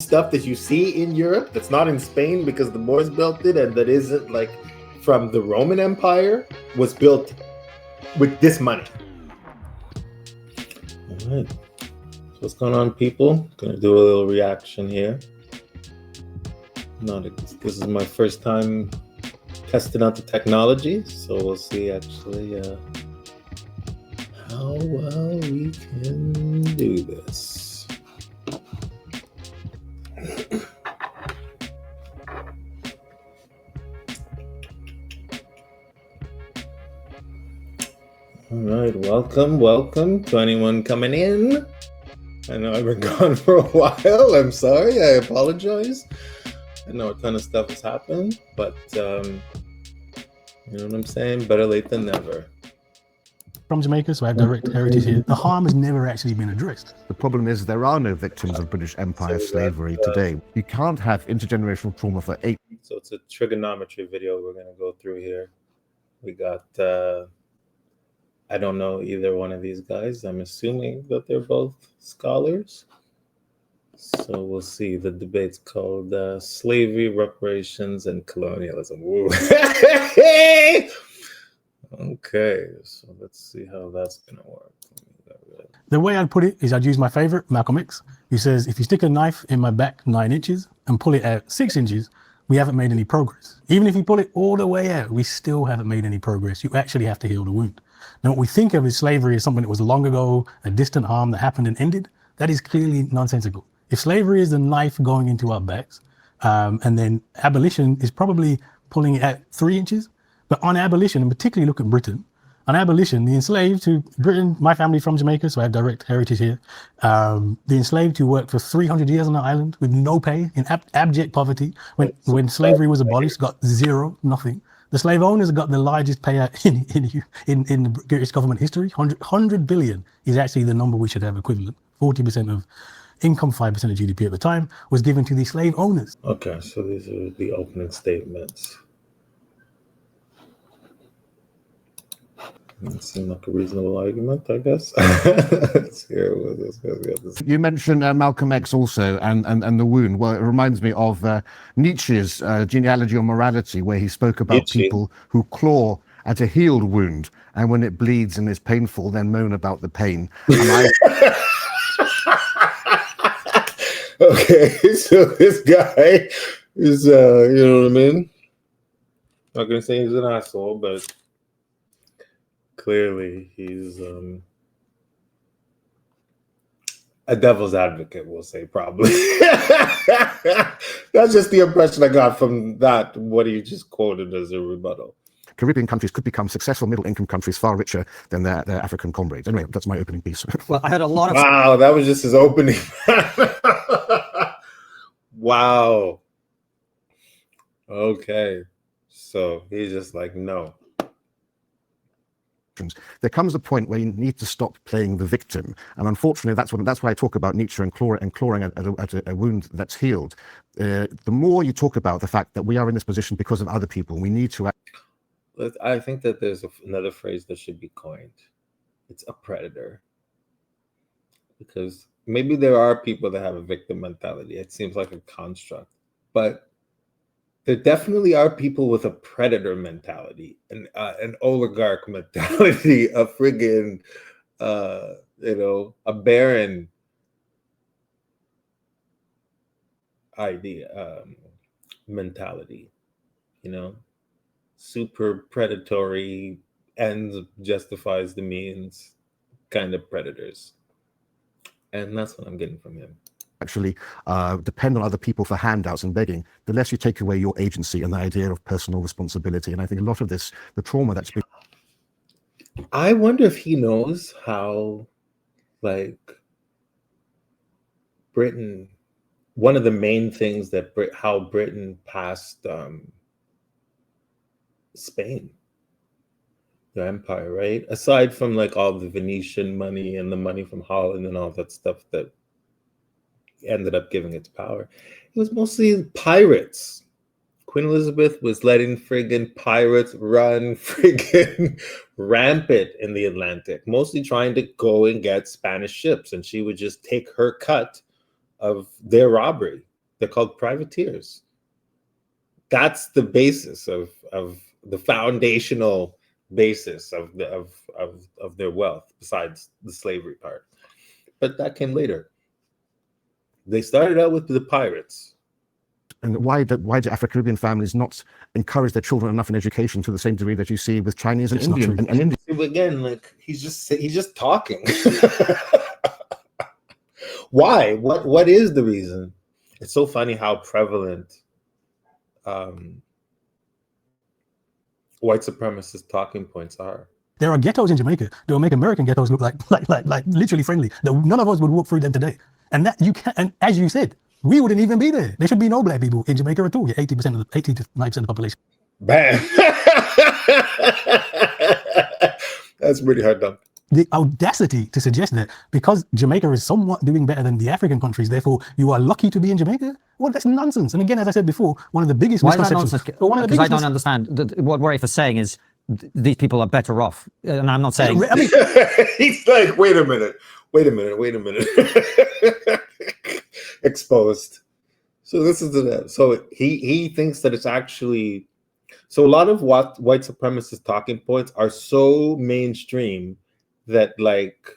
stuff that you see in Europe that's not in Spain because the Moors built it, and that isn't like from the Roman Empire, was built with this money. All right. So what's going on, people? Gonna do a little reaction here. This is my first time testing out the technology, so we'll see actually how well we can do this. All right, welcome to anyone coming in. I know I've been gone for a while. I'm sorry. I apologize. I know a ton of stuff has happened, but you know what I'm saying? Better late than never. From Jamaica, so I have direct heritage here. The harm has never actually been addressed. The problem is there are no victims of British Empire slavery today. You can't have intergenerational trauma for 8. So it's a trigonometry video we're going to go through here. We got, I don't know either one of these guys. I'm assuming that they're both scholars. So we'll see. The debate's called Slavery, Reparations, and Colonialism. Okay, so let's see how that's going to work. The way I'd put it is I'd use my favorite, Malcolm X, who says, if you stick a knife in my back 9 inches and pull it out 6 inches, we haven't made any progress. Even if you pull it all the way out, we still haven't made any progress. You actually have to heal the wound. Now, what we think of as slavery as something that was long ago, a distant harm that happened and ended, that is clearly nonsensical. If slavery is the knife going into our backs, and then abolition is probably pulling it at 3 inches, but on abolition, and particularly look at Britain, on abolition, the enslaved who, Britain, my family from Jamaica, so I have direct heritage here, the enslaved who worked for 300 years on the island with no pay, in abject poverty, when slavery was abolished, got zero, nothing. The slave owners got the largest payout in the British government history. 100 billion is actually the number we should have equivalent. 40% of income, 5% of GDP at the time, was given to the slave owners. Okay, so these are the opening statements. It seemed like a reasonable argument, I guess. Let's hear what this guy's. You mentioned Malcolm X also and the wound. Well, it reminds me of Nietzsche's genealogy on morality, where he spoke about people who claw at a healed wound, and when it bleeds and is painful, then moan about the pain. Okay, so this guy is, you know what I mean? Not gonna say he's an asshole, but clearly he's a devil's advocate, we'll say, probably. That's just the impression I got from that, what he just quoted as a rebuttal. Caribbean countries could become successful middle-income countries far richer than their African comrades. Anyway, that's my opening piece. Well, I had a lot of... Wow, that was just his opening. Wow. Okay. So he's just like, no. There comes a point where you need to stop playing the victim, and unfortunately, that's why I talk about Nietzsche and clawing at a wound that's healed. The more you talk about the fact that we are in this position because of other people, we need to. I think that there's another phrase that should be coined. It's a predator, because maybe there are people that have a victim mentality. It seems like a construct, but there definitely are people with a predator mentality, an oligarch mentality, a friggin', you know, a baron idea, mentality, you know, super predatory, ends justifies the means kind of predators. And that's what I'm getting from him. Actually depend on other people for handouts and begging, the less you take away your agency and the idea of personal responsibility. And I think a lot of this, the trauma that's been... I wonder if he knows how, like, Britain, one of the main things that how Britain passed Spain, the empire, right? Aside from like all the Venetian money and the money from Holland and all that stuff that ended up giving its power, it was mostly pirates. Queen Elizabeth was letting friggin' pirates run friggin' rampant in the Atlantic, mostly trying to go and get Spanish ships, and she would just take her cut of their robbery. They're called privateers. That's the basis of the foundational basis of their wealth, besides the slavery part. But that came later. They started out with the pirates. And why do Afro-Caribbean families not encourage their children enough in education to the same degree that you see with Chinese and Indian? And Indian? Again, like he's just talking. Why? What is the reason? It's so funny how prevalent white supremacist talking points are. There are ghettos in Jamaica that will make American ghettos look like literally friendly. None of us would walk through them today. And that you can, and as you said, we wouldn't even be there. There should be no black people in Jamaica at all. 80% of 80 to 90% of the population. Bam. That's pretty hard done. The audacity to suggest that because Jamaica is somewhat doing better than the African countries, therefore you are lucky to be in Jamaica. Well, that's nonsense. And again, as I said before, one of the biggest misconceptions. Because I don't understand. What Rafe is saying is these people are better off, and I'm not saying. I mean, he's like, wait a minute. Exposed. So this is that. So he thinks that it's actually. So a lot of what white supremacist talking points are so mainstream that like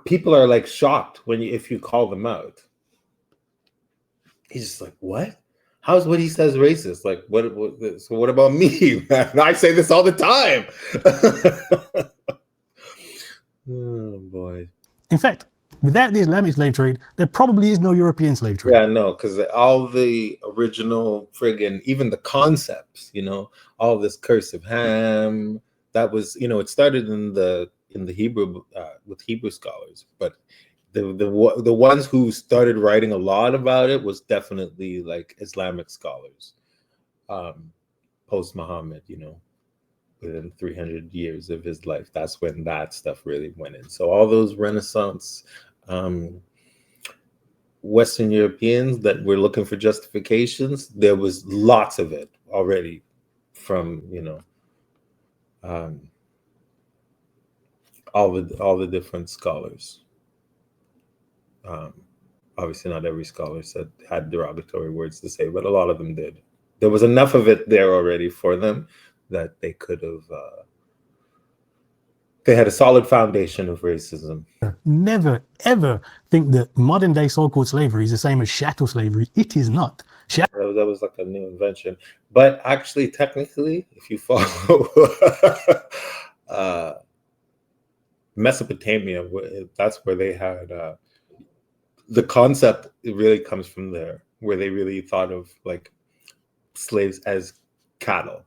people are like shocked if you call them out. He's just like, what? How's what he says racist? Like, so what about me, man? I say this all the time. Oh boy. In fact, without the Islamic slave trade, there probably is no European slave trade. Yeah, no, because all the original friggin', even the concepts, all this curse of Ham, that was, it started in the Hebrew with Hebrew scholars, but the ones who started writing a lot about it was definitely like Islamic scholars, post Muhammad, within 300 years of his life. That's when that stuff really went in. So all those Renaissance Western Europeans that were looking for justifications, there was lots of it already from all the different scholars. Obviously not every scholar had derogatory words to say, but a lot of them did. There was enough of it there already for them that they could have they had a solid foundation of racism. Never, ever think that modern day so-called slavery is the same as chattel slavery. It is not. That was like a new invention. But actually, technically, if you follow Mesopotamia, that's where they had the concept. It really comes from there, where they really thought of like slaves as cattle,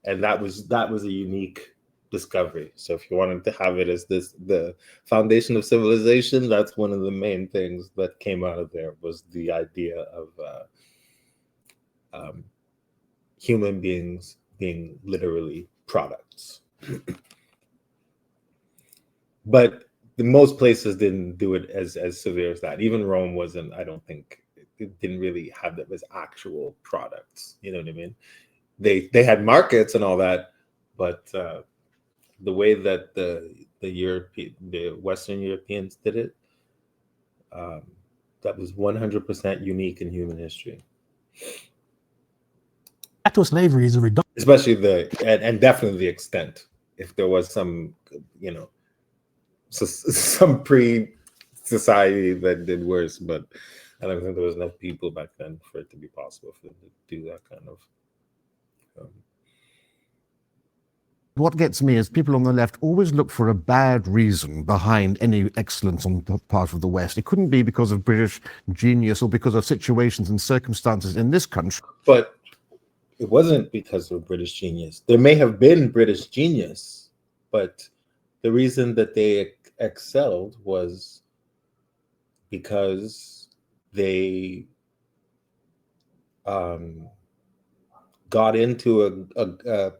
and that was a unique discovery. So if you wanted to have it as the foundation of civilization, that's one of the main things that came out of there, was the idea of human beings being literally products. But most places didn't do it as severe as that. Even Rome wasn't, I don't think, it didn't really have them as actual products. You know what I mean? They had markets and all that, but the way that the Western Europeans did it, that was 100% unique in human history. Chattel slavery is a reduction, especially and definitely the extent. If there was some, some pre-society that did worse, but I don't think there was enough people back then for it to be possible for them to do that kind of. What gets me is people on the left always look for a bad reason behind any excellence on the part of the West. It couldn't be because of British genius or because of situations and circumstances in this country. But it wasn't because of British genius. There may have been British genius, but the reason that they excelled was because they got into a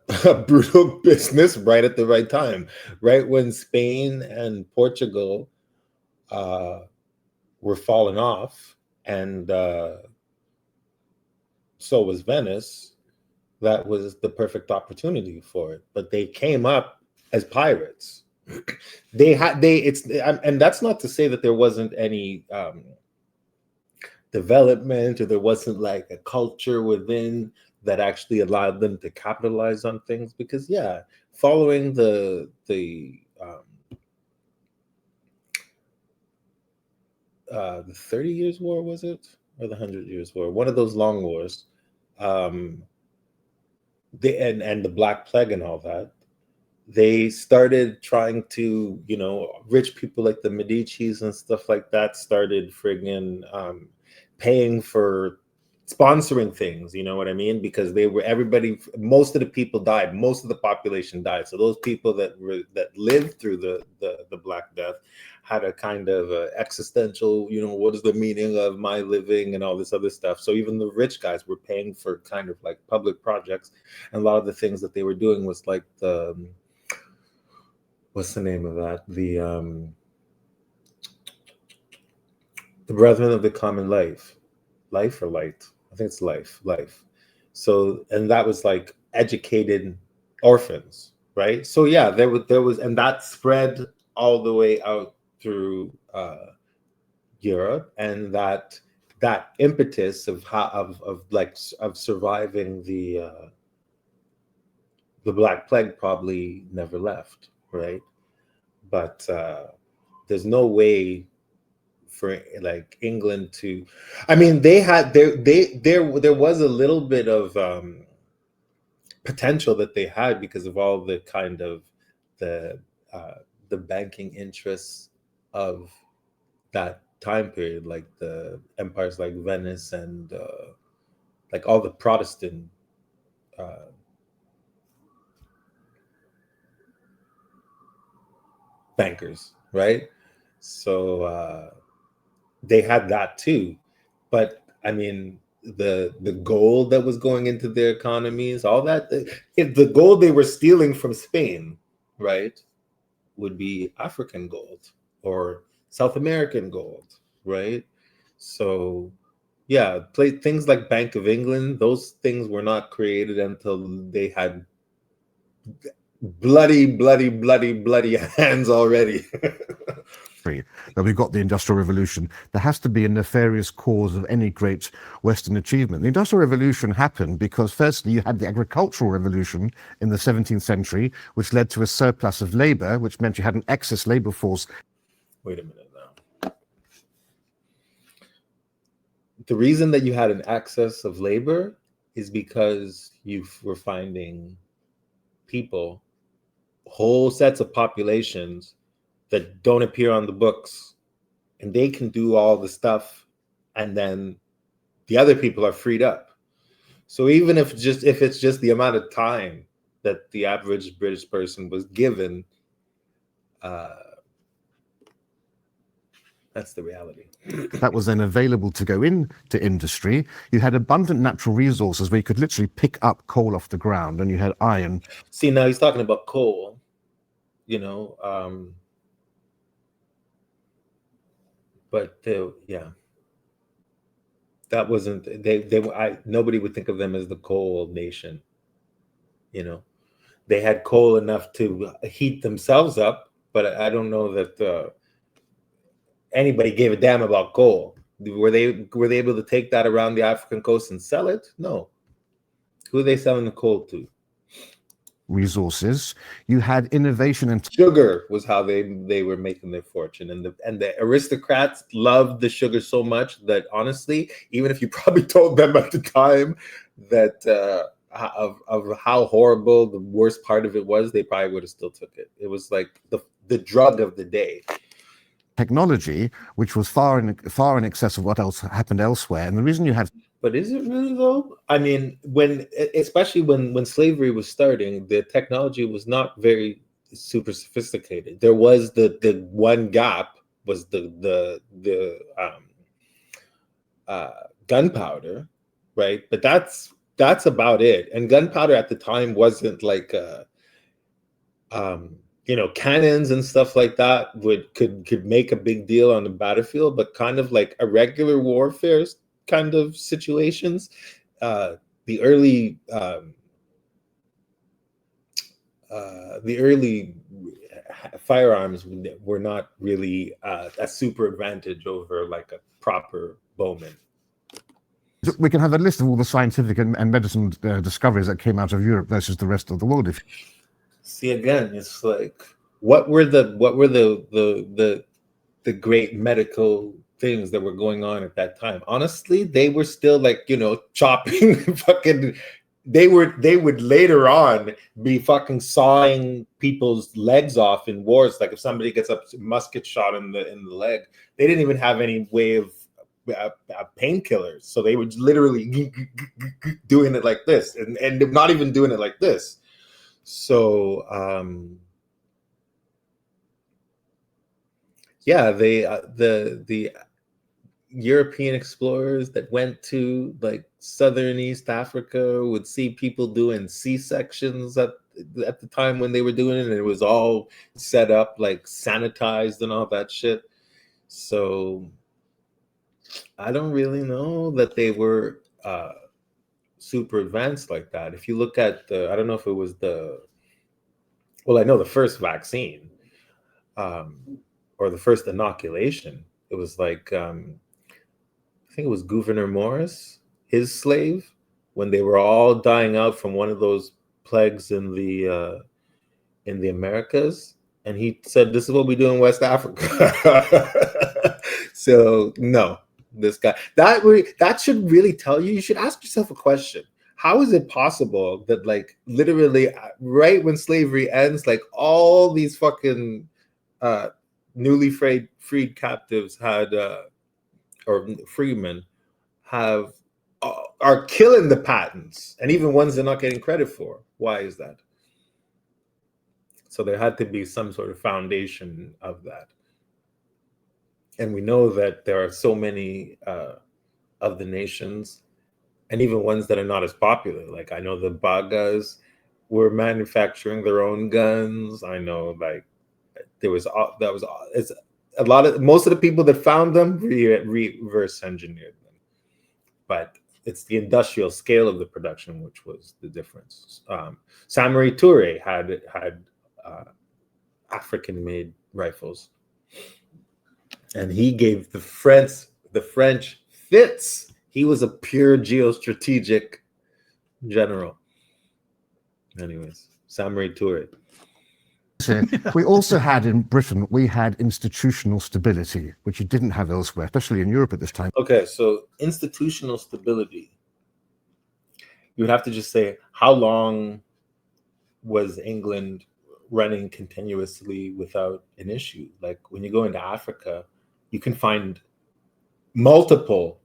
brutal business right at the right time, right when Spain and Portugal were falling off, and so was Venice. That was the perfect opportunity for it. But they came up as pirates. And that's not to say that there wasn't any development, or there wasn't like a culture within that actually allowed them to capitalize on things, because following the 30 Years War, was it, or the 100 Years War, one of those long wars, and the Black Plague and all that, they started trying to, rich people like the Medicis and stuff like that started friggin' paying for sponsoring things, you know what I mean? Because most of the people died, most of the population died. So those people that lived through the Black Death had a kind of existential, what is the meaning of my living and all this other stuff. So even the rich guys were paying for kind of like public projects, and a lot of the things that they were doing was like what's the name of that? The Brethren of the Common Life or Light. I think it's life. So, and that was like educated orphans, right? So there was, and that spread all the way out through Europe, and that impetus of surviving the Black Plague probably never left, right? But there's no way for like England to, I mean, there was a little bit of potential that they had because of all the kind of the banking interests of that time period, like the empires like Venice and like all the Protestant bankers, right? So they had that too, but I mean, the gold that was going into their economies, all that, if the gold they were stealing from Spain, right, would be African gold or South American gold, right? So things like Bank of England, those things were not created until they had bloody hands already. That we've got the Industrial Revolution. There has to be a nefarious cause of any great Western achievement. The Industrial Revolution happened because, firstly, you had the Agricultural Revolution in the 17th century, which led to a surplus of labor, which meant you had an excess labor force. Wait a minute now. The reason that you had an excess of labor is because you were finding people, whole sets of populations that don't appear on the books, and they can do all the stuff, and then the other people are freed up. So even if it's just the amount of time that the average British person was given, that's the reality. That was then available to go into industry. You had abundant natural resources where you could literally pick up coal off the ground, and you had iron. See, now he's talking about coal, but that wasn't, nobody would think of them as the coal nation. They had coal enough to heat themselves up, but I don't know that anybody gave a damn about coal. Were they able to take that around the African coast and sell it? No. Who are they selling the coal to? Resources. You had innovation, and sugar was how they were making their fortune, and the aristocrats loved the sugar so much that, honestly, even if you probably told them at the time that of how horrible the worst part of it was, they probably would have still took it. It was like the drug of the day. Technology, which was far in excess of what else happened elsewhere. And the reason you had, but is it really though? I mean, especially when slavery was starting, the technology was not very super sophisticated. There was the one gap was the gunpowder, right? But that's about it. And gunpowder at the time wasn't like cannons and stuff like that could make a big deal on the battlefield, but kind of like irregular warfare kind of situations. The early the early firearms were not really a super advantage over like a proper bowman. We can have a list of all the scientific and medicine discoveries that came out of Europe versus the rest of the world. If see, again, it's like what were the great medical things that were going on at that time? Honestly, they were still like, you know, chopping fucking. They would later on be fucking sawing people's legs off in wars. Like if somebody gets a musket shot in the leg, they didn't even have any way of painkillers, so they were literally doing it like this, and not even doing it like this. So yeah, they the European explorers that went to like southern East Africa would see people doing C-sections at the time when they were doing it, and it was all set up like sanitized and all that shit. So I don't really know that they were super advanced like that. If you look at I don't know if it was well, I know the first vaccine or the first inoculation, it was like I think it was Gouverneur Morris, his slave, when they were all dying out from one of those plagues in the Americas, and he said, "This is what we do in West Africa." So no, this guy that should really tell you. You should ask yourself a question: how is it possible that, like, literally right when slavery ends, like all these fucking newly freed captives had or freemen have are killing the patents, and even ones they're not getting credit for? Why is that? So there had to be some sort of foundation of that. And we know that there are so many of the nations, and even ones that are not as popular. Like I know the Bagas were manufacturing their own guns. I know like it's a lot of, most of the people that found them reverse engineered them, but it's the industrial scale of the production which was the difference. Samori Toure had African-made rifles, and he gave the French fits. He was a pure geostrategic general. Anyways, Samori Toure. We also had in Britain, we had institutional stability, which you didn't have elsewhere, especially in Europe at this time. Okay, so institutional stability. You would have to just say, how long was England running continuously without an issue? Like when you go into Africa, you can find multiple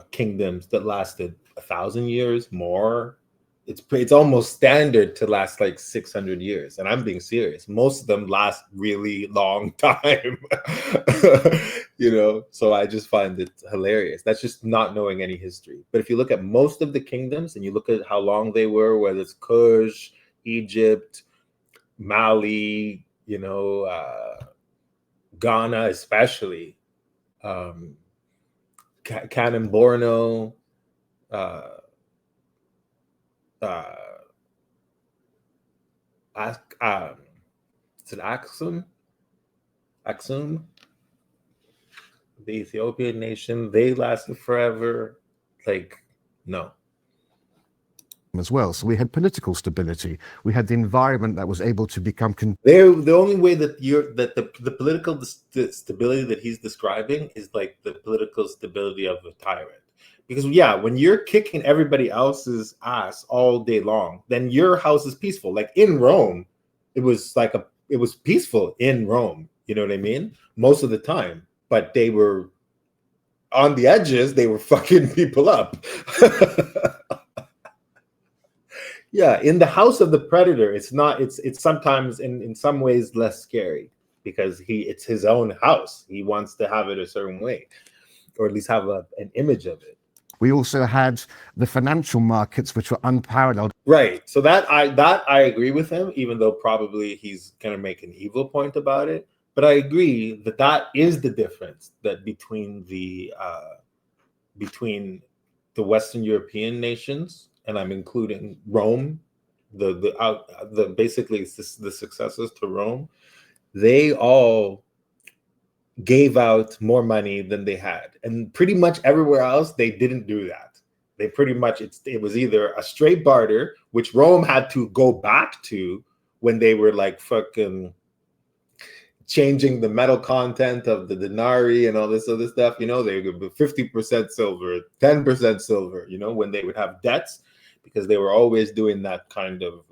kingdoms that lasted 1,000 years, more. It's almost standard to last like 600 years, and I'm being serious. Most of them last really long time. You know, so I just find it hilarious. That's just not knowing any history. But if you look at most of the kingdoms and you look at how long they were, whether it's Kush, Egypt, Mali, you know, Ghana especially, Kanem Bornu, is it Aksum? The Ethiopian nation, they lasted forever. Like, no. As well. So we had political stability. We had the environment that was able to become... The only way that the political stability that he's describing is like the political stability of a tyrant. Because yeah, when you're kicking everybody else's ass all day long, then your house is peaceful. Like in Rome, it was peaceful in Rome. You know what I mean? Most of the time, but they were on the edges. They were fucking people up. Yeah, in the house of the predator, it's sometimes in some ways less scary because it's his own house. He wants to have it a certain way, or at least have an image of it. We also had the financial markets, which were unparalleled. Right. So that I agree with him, even though probably he's going to make an evil point about it. But I agree that is the difference that between the Western European nations, and I'm including Rome, basically the successors to Rome, they all gave out more money than they had, and pretty much everywhere else they didn't do that. They pretty much it was either a straight barter, which Rome had to go back to when they were like fucking changing the metal content of the denarii and all this other stuff. You know, they would be 50% silver, 10% silver. You know, when they would have debts, because they were always doing that kind of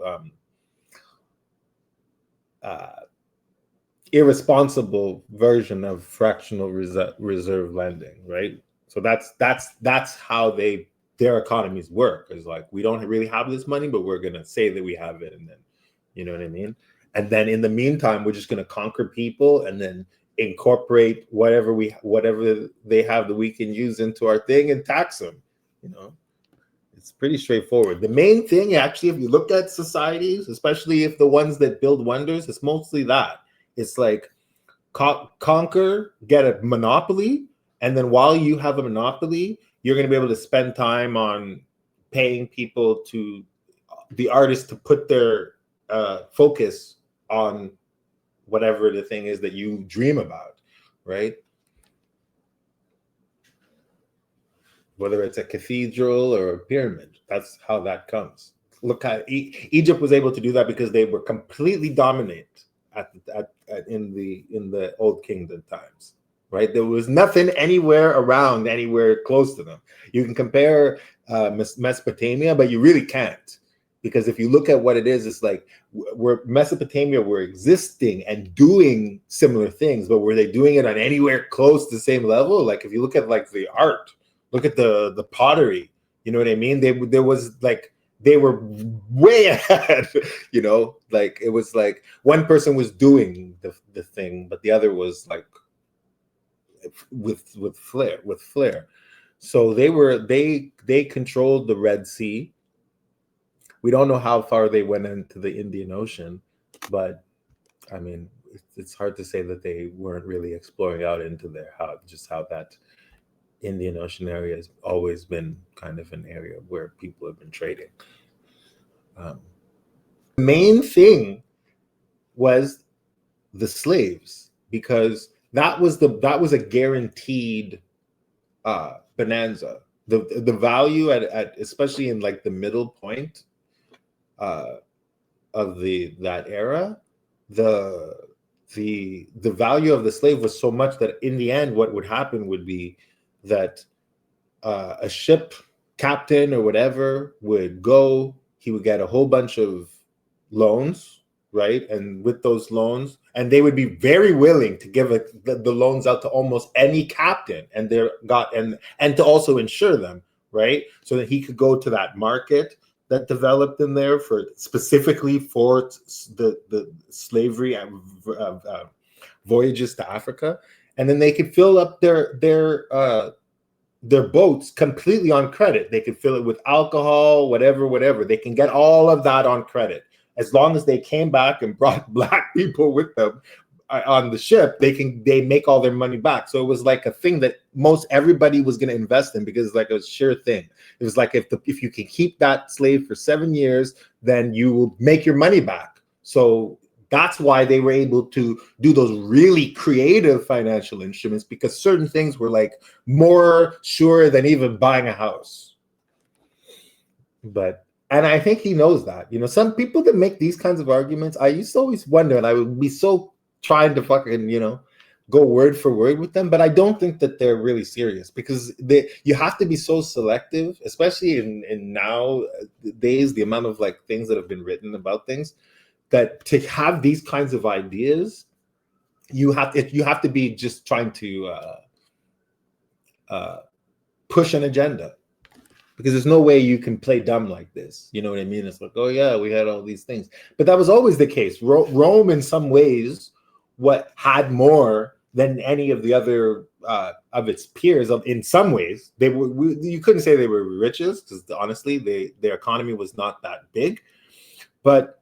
irresponsible version of fractional reserve lending, right? So that's how their economies work. Is like, we don't really have this money, but we're gonna say that we have it, and then, you know what I mean? And then in the meantime, we're just gonna conquer people and then incorporate whatever they have that we can use into our thing and tax them. You know, it's pretty straightforward. The main thing, actually, if you look at societies, especially if the ones that build wonders, it's mostly that. It's like conquer, get a monopoly, and then while you have a monopoly, you're going to be able to spend time on paying people to the artists to put their focus on whatever the thing is that you dream about, right? Whether it's a cathedral or a pyramid, that's how that comes. Look at Egypt was able to do that because they were completely dominant in the Old Kingdom times, right? There was nothing anywhere close to them. You can compare Mesopotamia, but you really can't, because if you look at what it is, it's like Mesopotamia were existing and doing similar things, but were they doing it on anywhere close to the same level? Like if you look at like the art, look at the pottery, you know what I mean? They were way ahead, you know, like it was like one person was doing the thing, but the other was like with flair. So they controlled the Red Sea. We don't know how far they went into the Indian Ocean, but I mean, it's hard to say that they weren't really exploring out into there, how that Indian Ocean area has always been kind of an area where people have been trading. The main thing was the slaves, because that was a guaranteed bonanza. The value at especially in like the middle point of that era, the value of the slave was so much that in the end, what would happen would be that a ship captain or whatever would go, he would get a whole bunch of loans, right? And with those loans, and they would be very willing to give the loans out to almost any captain, and and to also insure them, right? So that he could go to that market that developed in there specifically for the slavery and voyages to Africa, and then they could fill up their boats completely on credit. They could fill it with alcohol, whatever. They can get all of that on credit. As long as they came back and brought black people with them on the ship, they make all their money back. So it was like a thing that most everybody was going to invest in, because it's like a sure thing. It was like if you can keep that slave for 7 years, then you will make your money back. So that's why they were able to do those really creative financial instruments, because certain things were like more sure than even buying a house. And I think he knows that. You know, some people that make these kinds of arguments, I used to always wonder, and I would be so trying to fucking, you know, go word for word with them, but I don't think that they're really serious, because you have to be so selective, especially in nowadays, the amount of like things that have been written about things, that to have these kinds of ideas, you have to be just trying to push an agenda, because there's no way you can play dumb like this. You know what I mean? It's like, oh yeah, we had all these things, but that was always the case. Rome, in some ways, had more than any of the other of its peers. In some ways, you couldn't say they were richest, because honestly, their economy was not that big. But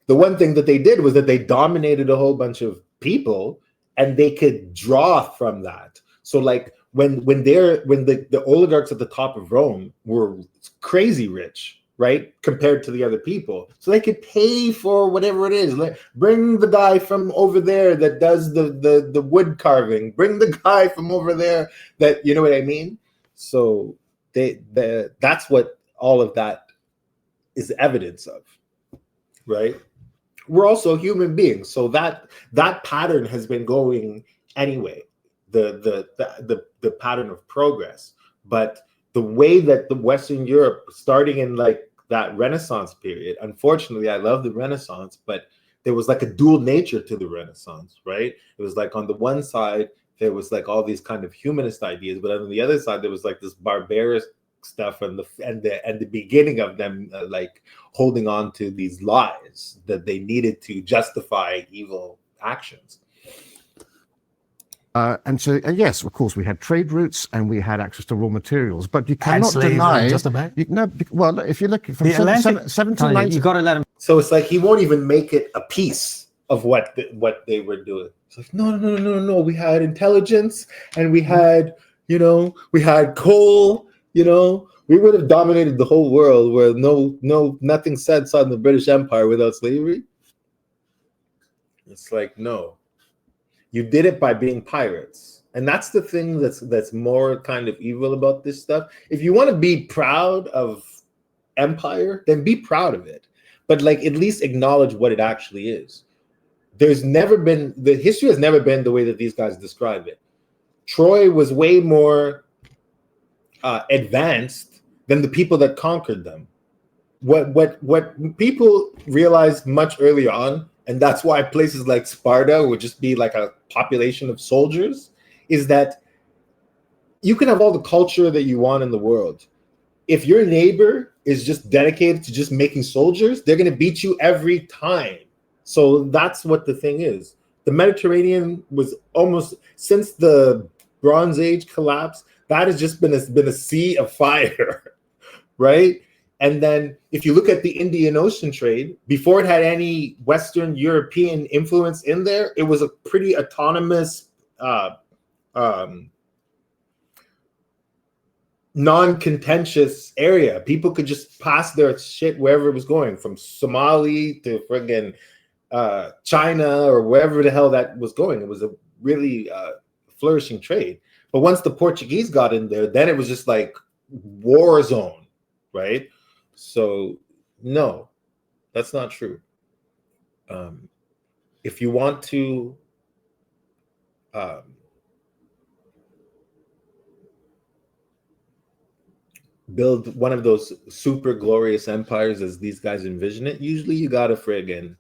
the one thing that they did was that they dominated a whole bunch of people, and they could draw from that. So like when the oligarchs at the top of Rome were crazy rich, right? Compared to the other people. So they could pay for whatever it is. Like, bring the guy from over there that does the wood carving. Bring the guy from over there that, you know what I mean? So that's what all of that is evidence of, right? We're also human beings. So that pattern has been going anyway, the pattern of progress. But the way that the Western Europe, starting in like that Renaissance period, unfortunately, I love the Renaissance, but there was like a dual nature to the Renaissance, right? It was like on the one side, there was like all these kind of humanist ideas, but on the other side, there was like this barbarous stuff and the beginning of them like holding on to these lies that they needed to justify evil actions. And so, yes, of course, we had trade routes and we had access to raw materials, but you cannot deny. Just about. Well, if you look from you 1790, you got to let him. So it's like he won't even make it a piece of what they were doing. It's like no. We had intelligence and we had we had coal. We would have dominated the whole world where nothing sets on the British Empire without slavery. It's like, no, you did it by being pirates. And that's the thing that's more kind of evil about this stuff. If you want to be proud of empire, then be proud of it. But like, at least acknowledge what it actually is. The history has never been the way that these guys describe it. Troy was way more advanced than the people that conquered them. What people realized much early on, and that's why places like Sparta would just be like a population of soldiers, is that you can have all the culture that you want in the world. If your neighbor is just dedicated to just making soldiers, they're going to beat you every time. So that's what the thing is. The Mediterranean was almost, since the Bronze Age collapse, that has just been a sea of fire, right? And then if you look at the Indian Ocean trade, before it had any Western European influence in there, it was a pretty autonomous, non-contentious area. People could just pass their shit wherever it was going, from Somali to friggin' China or wherever the hell that was going. It was a really flourishing trade. But once the Portuguese got in there, then it was just like war zone, right? So no, that's not true. If you want to build one of those super glorious empires as these guys envision it, usually you gotta friggin'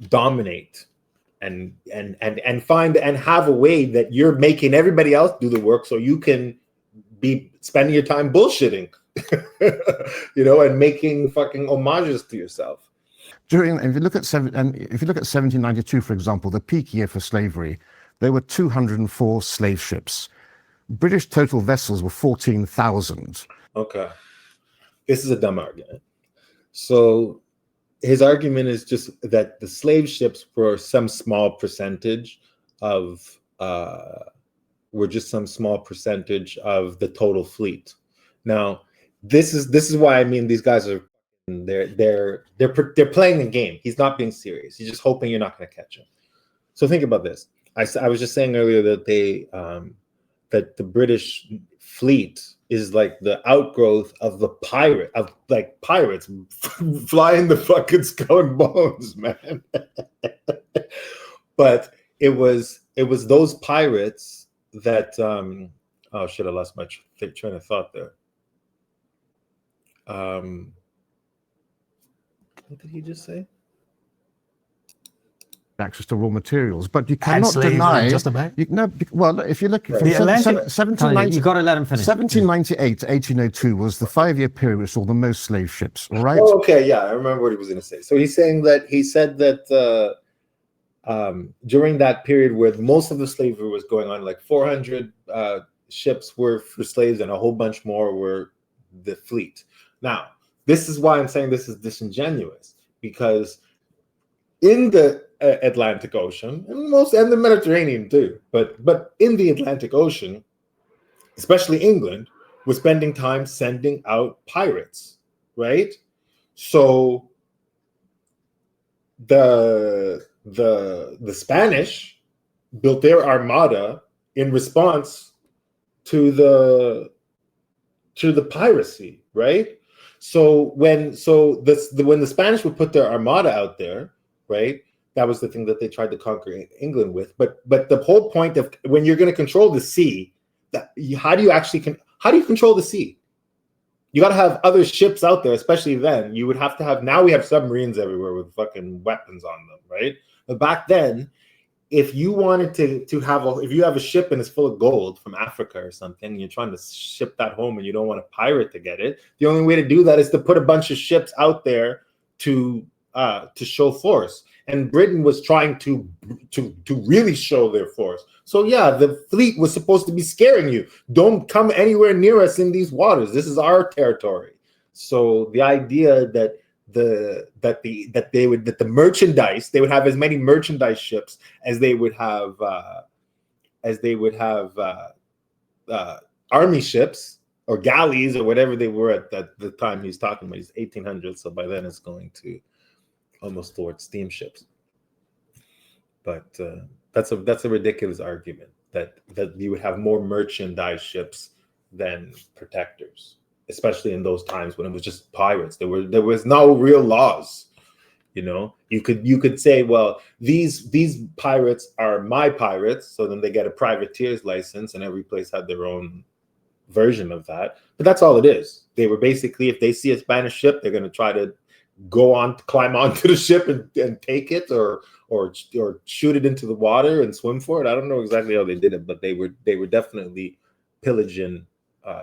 dominate and find and have a way that you're making everybody else do the work so you can be spending your time bullshitting, and making fucking homages to yourself. If you look at 1792, for example, the peak year for slavery, there were 204 slave ships. British total vessels were 14,000. Okay, this is a dumb argument. So his argument is just that the slave ships were some small percentage of the total fleet. Now, this is why I mean these guys are they're playing a game. He's not being serious. He's just hoping you're not going to catch him. So think about this. I was just saying earlier that that the British fleet is like the outgrowth of pirates flying the fucking skull and bones, man. But it was those pirates that oh shit, I lost my train of thought there. What did he just say? Access to raw materials, but you cannot deny. Well, if you look from 1790, you got to let him finish. 1798 to 1802 was the 5-year period which saw the most slave ships. All right. Oh, okay, yeah, I remember what he was going to say. So he said that during that period where most of the slavery was going on, like 400 ships were for slaves, and a whole bunch more were the fleet. Now, this is why I'm saying this is disingenuous, because in the Atlantic Ocean and the Mediterranean too, but in the Atlantic Ocean, especially England, was spending time sending out pirates, right? So the Spanish built their armada in response to the piracy, right? So when the Spanish would put their armada out there, right? That was the thing that they tried to conquer England with. But the whole point of when you're going to control the sea, how do you control the sea? You got to have other ships out there, especially then. You would have to have. Now we have submarines everywhere with fucking weapons on them, right? But back then, if you wanted to have if you have a ship and it's full of gold from Africa or something, and you're trying to ship that home and you don't want a pirate to get it, the only way to do that is to put a bunch of ships out there to show force. And Britain was trying to really show their force. So yeah, the fleet was supposed to be scaring you. Don't come anywhere near us in these waters. This is our territory. So the idea that the merchandise, they would have as many merchandise ships as they would have army ships or galleys or whatever they were at the time he's talking about. He's 1800s, so by then it's going to almost towards steamships. But that's a ridiculous argument that you would have more merchandise ships than protectors, especially in those times when it was just pirates. There was no real laws. You know, you could say, well, these pirates are my pirates, so then they get a privateer's license, and every place had their own version of that. But that's all it is. They were basically, if they see a Spanish ship, they're going to try to climb onto the ship and take it, or shoot it into the water and swim for it. I don't know exactly how they did it, but they were definitely pillaging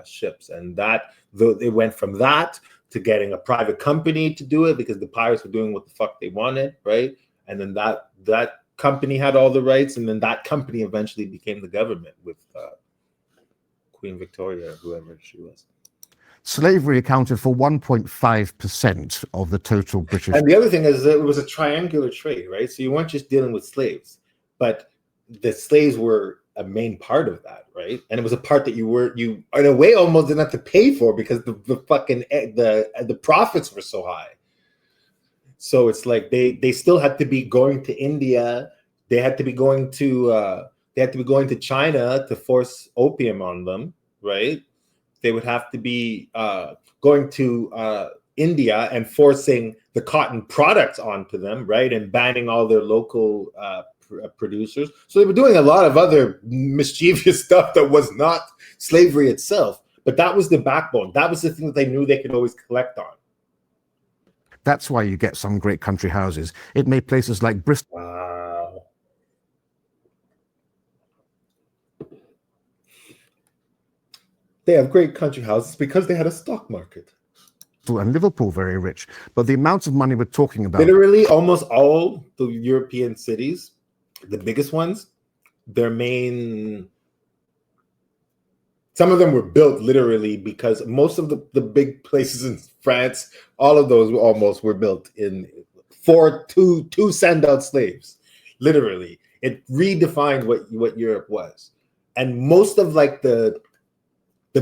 ships, and that it went from that to getting a private company to do it because the pirates were doing what the fuck they wanted, right? And then that company had all the rights, and then that company eventually became the government with Queen Victoria, or whoever she was. Slavery accounted for 1.5% of the total British. And the other thing is that it was a triangular trade, right? So you weren't just dealing with slaves, but the slaves were a main part of that, right? And it was a part that you in a way almost didn't have to pay for because the fucking the profits were so high. So it's like they still had to be going to India. They had to be going to China to force opium on them, right? They would have to be going to India and forcing the cotton products onto them, right? And banning all their local producers. So they were doing a lot of other mischievous stuff that was not slavery itself. But that was the backbone. That was the thing that they knew they could always collect on. That's why you get some great country houses. It made places like Bristol. Wow. They have great country houses because they had a stock market. And Liverpool very rich. But the amount of money we're talking about. Literally almost all the European cities, the biggest ones, some of them were built literally because most of the big places in France, all of those almost were built for two send out slaves. Literally. It redefined what Europe was. And most of like the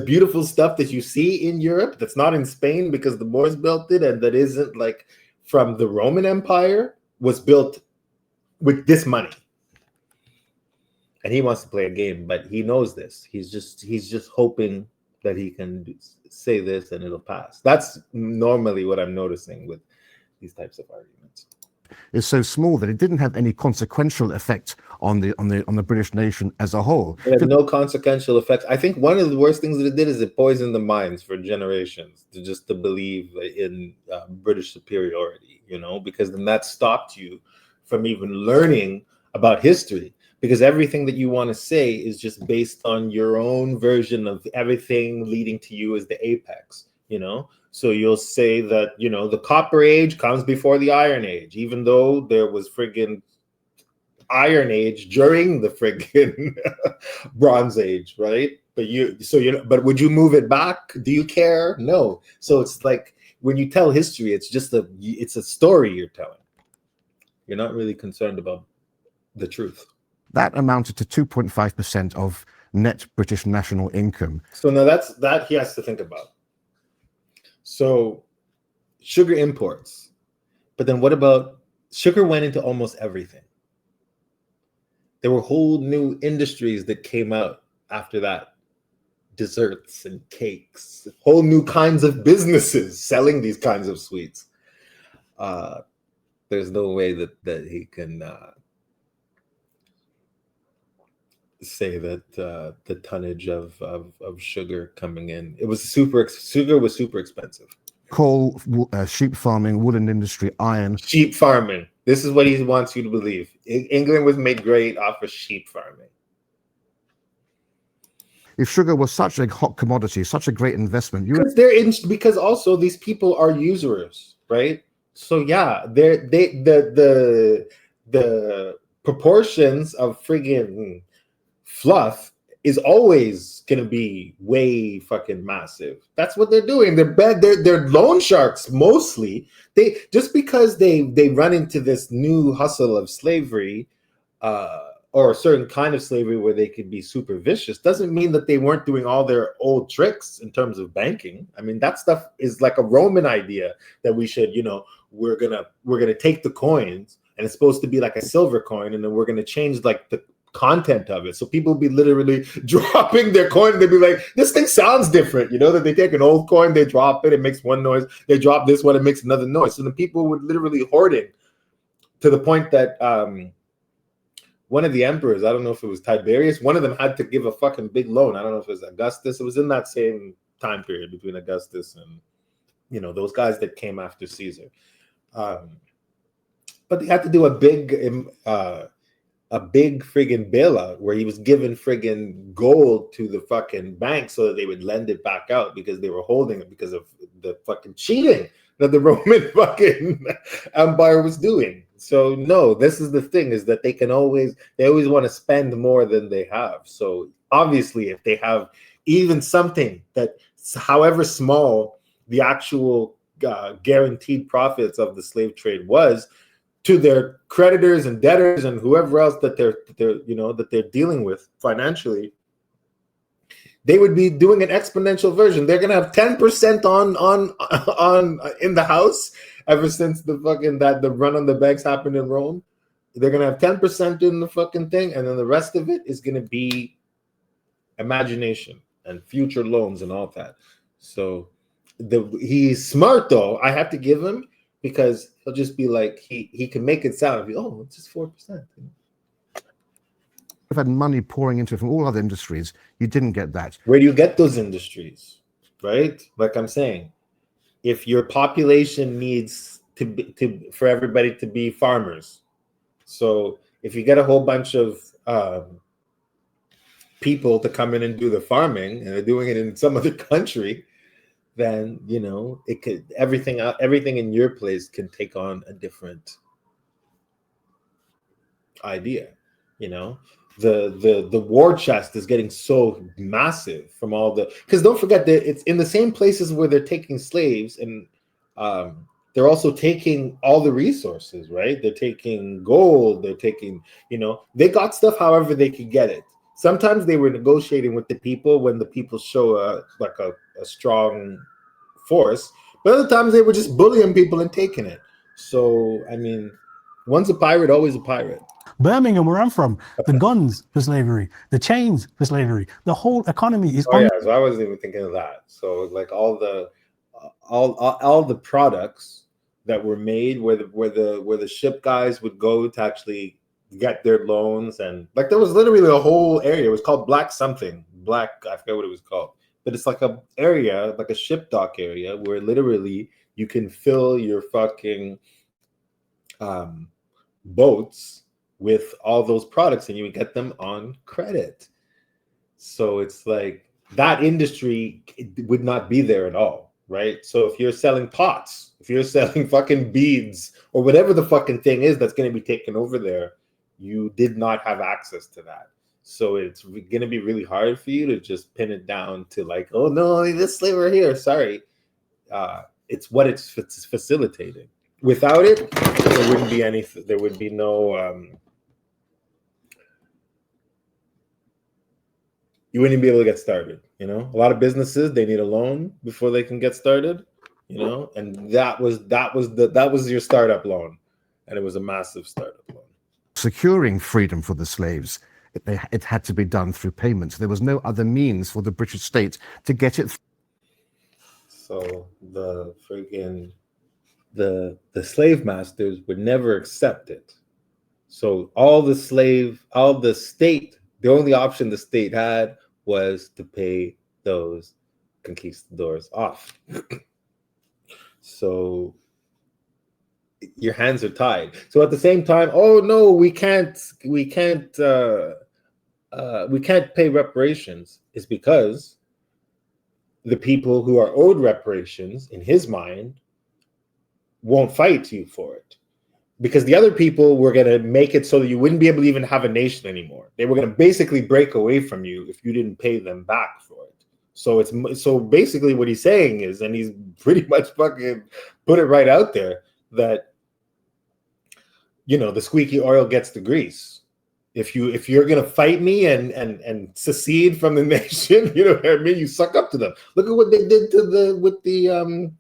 beautiful stuff that you see in Europe that's not in Spain because the Moors built it, and that isn't like from the Roman Empire, was built with this money. And he wants to play a game, but he knows this. He's just hoping that he can say this and it'll pass. That's normally what I'm noticing with these types of arguments. Is so small that it didn't have any consequential effect on the British nation as a whole. It had no consequential effects. I think one of the worst things that it did is it poisoned the minds for generations to believe in British superiority, because then that stopped you from even learning about history, because everything that you want to say is just based on your own version of everything leading to you as the apex, So you'll say that, the Copper Age comes before the Iron Age, even though there was friggin' Iron Age during the friggin' Bronze Age, right? But would you move it back? Do you care? No. So it's like when you tell history, it's a story you're telling. You're not really concerned about the truth. That amounted to 2.5% of net British national income. So now that he has to think about. So sugar imports. But then what about sugar went into almost everything. There were whole new industries that came out after that. Desserts and cakes, whole new kinds of businesses selling these kinds of sweets. There's no way that he can say that the tonnage of sugar coming in, sugar was super expensive. Coal, sheep farming, woolen industry, iron. Sheep farming. This is what he wants you to believe. England was made great off of sheep farming. If sugar was such a hot commodity, such a great investment, because also these people are usurers, right? So yeah, the proportions of friggin' fluff is always gonna be way fucking massive. That's what they're doing. They're loan sharks mostly. They just because they run into this new hustle of slavery, or a certain kind of slavery where they could be super vicious, doesn't mean that they weren't doing all their old tricks in terms of banking. I mean, that stuff is like a Roman idea that we should, we're gonna take the coins, and it's supposed to be like a silver coin, and then we're gonna change like the content of it. So people will be literally dropping their coin, and they'd be like, this thing sounds different, that they take an old coin, they drop it makes one noise, they drop this one, it makes another noise. So the people would literally hoarding to the point that one of the emperors, I don't know if it was Tiberius, one of them had to give a fucking big loan. I don't know if it was Augustus. It was in that same time period between Augustus and, those guys that came after Caesar. But they had to do a big friggin' bailout where he was giving friggin' gold to the fucking bank so that they would lend it back out because they were holding it because of the fucking cheating that the Roman fucking Empire was doing. So no, this is the thing, is that they always want to spend more than they have. So obviously if they have even something that, however small the actual guaranteed profits of the slave trade was, to their creditors and debtors and whoever else that they're dealing with financially, they would be doing an exponential version. They're gonna have 10% on in the house ever since the run on the banks happened in Rome. They're gonna have 10% in the fucking thing, and then the rest of it is gonna be imagination and future loans and all that. So he's smart though. I have to give him, because he'll just be like, he can make it sound, it's just 4%. You've had money pouring into it from all other industries. You didn't get that. Where do you get those industries, right? Like I'm saying, if your population needs for everybody to be farmers, so if you get a whole bunch of people to come in and do the farming, and they're doing it in some other country, then it could everything in your place can take on a different idea. The war chest is getting so massive from all because don't forget that it's in the same places where they're taking slaves, and they're also taking all the resources, right? They're taking gold, they're taking, they got stuff however they could get it. Sometimes they were negotiating with the people when the people show a strong force, but other times they were just bullying people and taking it. So, I mean, once a pirate, always a pirate. Birmingham, where I'm from, the guns for slavery, the chains for slavery, the whole economy is. Oh yeah, so I wasn't even thinking of that. So like all the products that were made, where the ship guys would go to actually get their loans, and like there was literally a whole area. It was called Black something, I forget what it was called, but it's like a area, like a ship dock area, where literally you can fill your fucking boats with all those products, and you would get them on credit. So it's like that industry would not be there at all, right? So if you're selling pots, if you're selling fucking beads, or whatever the fucking thing is that's going to be taken over there, you did not have access to that. So it's going to be really hard for you to just pin it down to like, oh no, this flavor here, sorry. It's what it's facilitating. Without it, there wouldn't be anything. There would be no. You wouldn't be able to get started. A lot of businesses, they need a loan before they can get started. you know, and that was your startup loan, and it was a massive startup loan. Securing freedom for the slaves, it had to be done through payments. There was no other means for the British state to get it. So the freaking the slave masters would never accept it. So the only option the state had was to pay those conquistadors off. So your hands are tied. So at the same time, oh no, we can't pay reparations, is because the people who are owed reparations, in his mind, won't fight you for it. Because the other people were going to make it so that you wouldn't be able to even have a nation anymore. They were going to basically break away from you if you didn't pay them back for it. So basically what he's saying is, and he's pretty much fucking put it right out there, that, you know, the squeaky oil gets the grease. If you're gonna fight me and secede from the nation, you know what I mean, you suck up to them. Look at what they did with the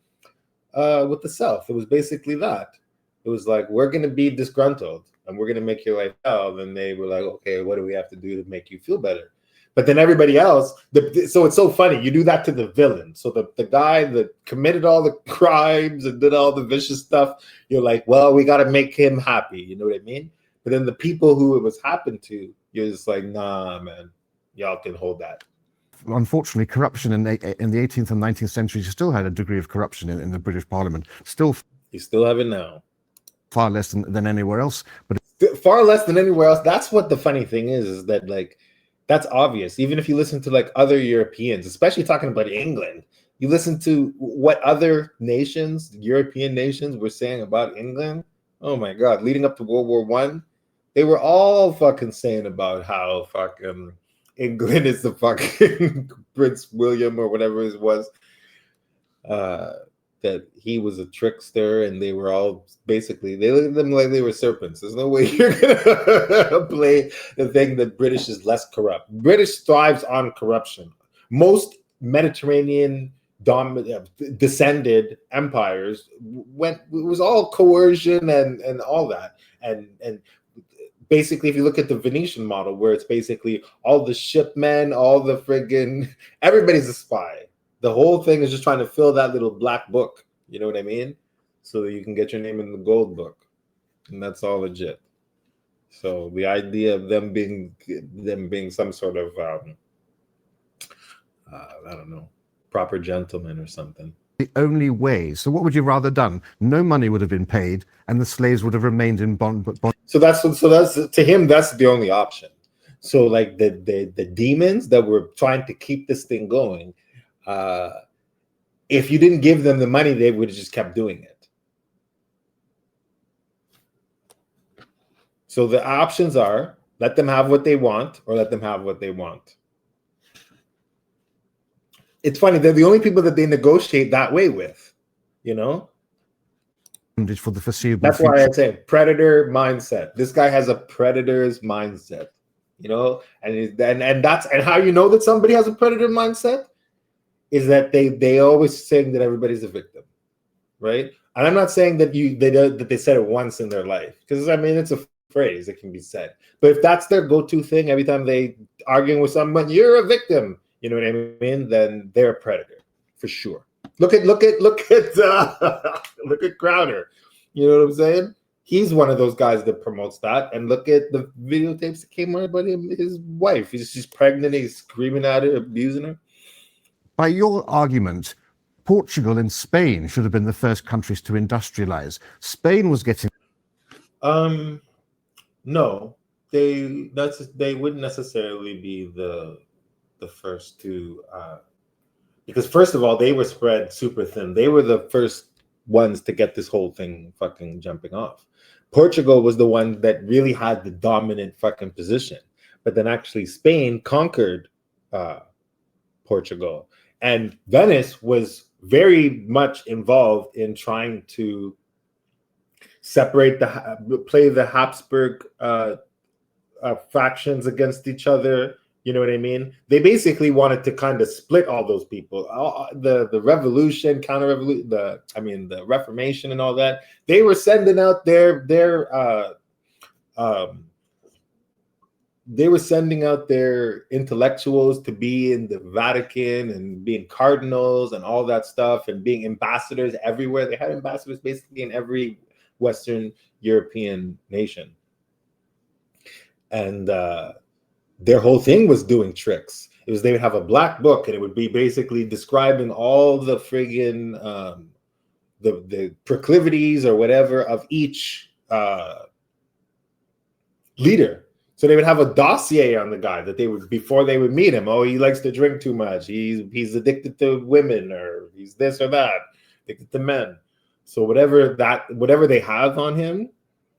South. It was basically that. It was like, we're gonna be disgruntled and we're gonna make your life hell. Then they were like, okay, what do we have to do to make you feel better? But then everybody else, so it's so funny. You do that to the villain. So the guy that committed all the crimes and did all the vicious stuff, you're like, well, we got to make him happy. You know what I mean? But then the people who it was happened to, you're just like, nah, man, y'all can hold that. Unfortunately, corruption in the 18th and 19th centuries still had a degree of corruption in the British Parliament. You still have it now. Far less than anywhere else. But far less than anywhere else. That's what the funny thing is that, like, that's obvious. Even if you listen to like other Europeans, especially talking about England, you listen to what other nations, European nations, were saying about England. Oh my God, leading up to World War I, they were all fucking saying about how fucking England is the fucking Prince William or whatever it was. That he was a trickster, and they were all basically, they looked at them like they were serpents. There's no way you're gonna play the thing that British is less corrupt. British thrives on corruption. Most Mediterranean descended empires it was all coercion and all that. And basically, if you look at the Venetian model, where it's basically all the shipmen, all the friggin', everybody's a spy. The whole thing is just trying to fill that little black book, you know what I mean? So that you can get your name in the gold book. And that's all legit. So the idea of them being some sort of, I don't know, proper gentleman or something. The only way. So what would you rather done? No money would have been paid and the slaves would have remained in bond. So that's to him, that's the only option. So like the demons that were trying to keep this thing going, if you didn't give them the money, they would have just kept doing it. So the options are, let them have what they want or let them have what they want. It's funny, they're the only people that they negotiate that way with, you know? For the foreseeable That's future. why I say predator mindset. This guy has a predator's mindset, you know? And how you know that somebody has a predator mindset is that they always saying that everybody's a victim, right? And I'm not saying that they said it once in their life, because I mean, it's a phrase that can be said. But if that's their go-to thing every time they arguing with someone, you're a victim, you know what I mean? Then they're a predator for sure. Look at Crowder. You know what I'm saying? He's one of those guys that promotes that. And look at the videotapes that came out about him, his wife. She's pregnant. He's screaming at her, abusing her. By your argument, Portugal and Spain should have been the first countries to industrialize. Spain was getting. No, they wouldn't necessarily be the first to, because first of all, they were spread super thin. They were the first ones to get this whole thing fucking jumping off. Portugal was the one that really had the dominant fucking position, but then actually Spain conquered Portugal. And Venice was very much involved in trying to separate play the Habsburg factions against each other, You know what I mean? They basically wanted to kind of split all those people. The revolution, counter-revolution, the Reformation and all that. They were sending out their intellectuals to be in the Vatican and being cardinals and all that stuff and being ambassadors everywhere. They had ambassadors basically in every Western European nation. And their whole thing was doing tricks. It was, they would have a black book and it would be basically describing all the friggin' the proclivities or whatever of each leader. So they would have a dossier on the guy that they would, before they would meet him. Oh, he likes to drink too much. He's addicted to women, or he's this or that, addicted to men. So whatever they have on him,